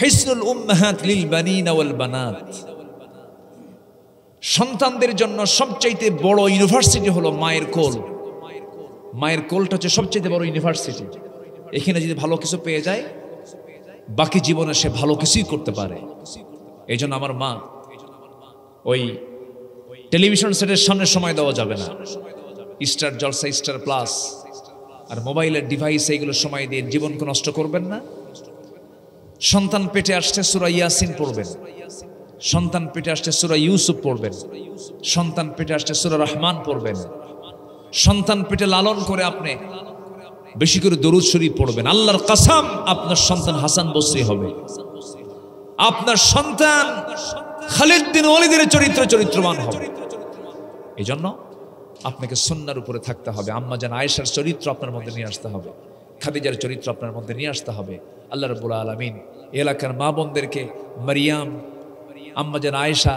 হিসনুল উম্মাহাত লিল বানিনা ওয়াল বানাত, সন্তানদের জন্য সবচাইতে বড় ইউনিভার্সিটি হলো মায়ের কোল। মায়ের কোলটা হচ্ছে সবচেয়ে বড় ইউনিভার্সিটি। এখানে যদি ভালো কিছু পেয়ে যায় বাকি জীবনে সে ভালো কিছুই করতে পারে। এই জন্য আমার মা ওই টেলিভিশন সেটের সামনে সময় দেওয়া যাবে না, স্টার জলসা, স্টার প্লাস আর মোবাইলের ডিভাইস এইগুলো সময় দিয়ে জীবনকে নষ্ট করবেন না। সন্তান পেটে আসছে সূরা ইয়াসিন পড়বেন, সন্তান পেটে আসছে সূরা ইউসুফ পড়বেন, সন্তান পেটে আসছে সূরা রহমান পড়বেন। সন্তান পেটে লালন করে আপনি বেশি করে দরুদ শরীফ পড়বেন। আল্লাহর কসম আপনার সন্তান হাসান বসরি হবে, আপনার সন্তান খালিদ বিন ওয়ালিদের চরিত্রবান হবে। এই জন্য আপনাকে সুন্নাহর উপরে থাকতে হবে। আম্মা জান আয়েশার চরিত্র আপনার মধ্যে নিয়ে আসতে হবে, খাদিজার চরিত্র আপনার মধ্যে নিয়ে আসতে হবে। আল্লাহ রাব্বুল আলামিন এলাকার মা বোনদেরকে মারিয়াম, আম্মা জান আয়েশা,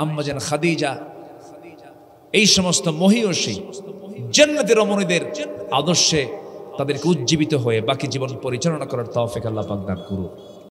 আম্মা জান খাদিজা, এই সমস্ত মহিয়সী জান্নাতের রমণীদের আদর্শে তাদেরকে উজ্জীবিত হয়ে বাকি জীবন পরিচালনা করার তৌফিক আল্লাহ পাক দান করুন।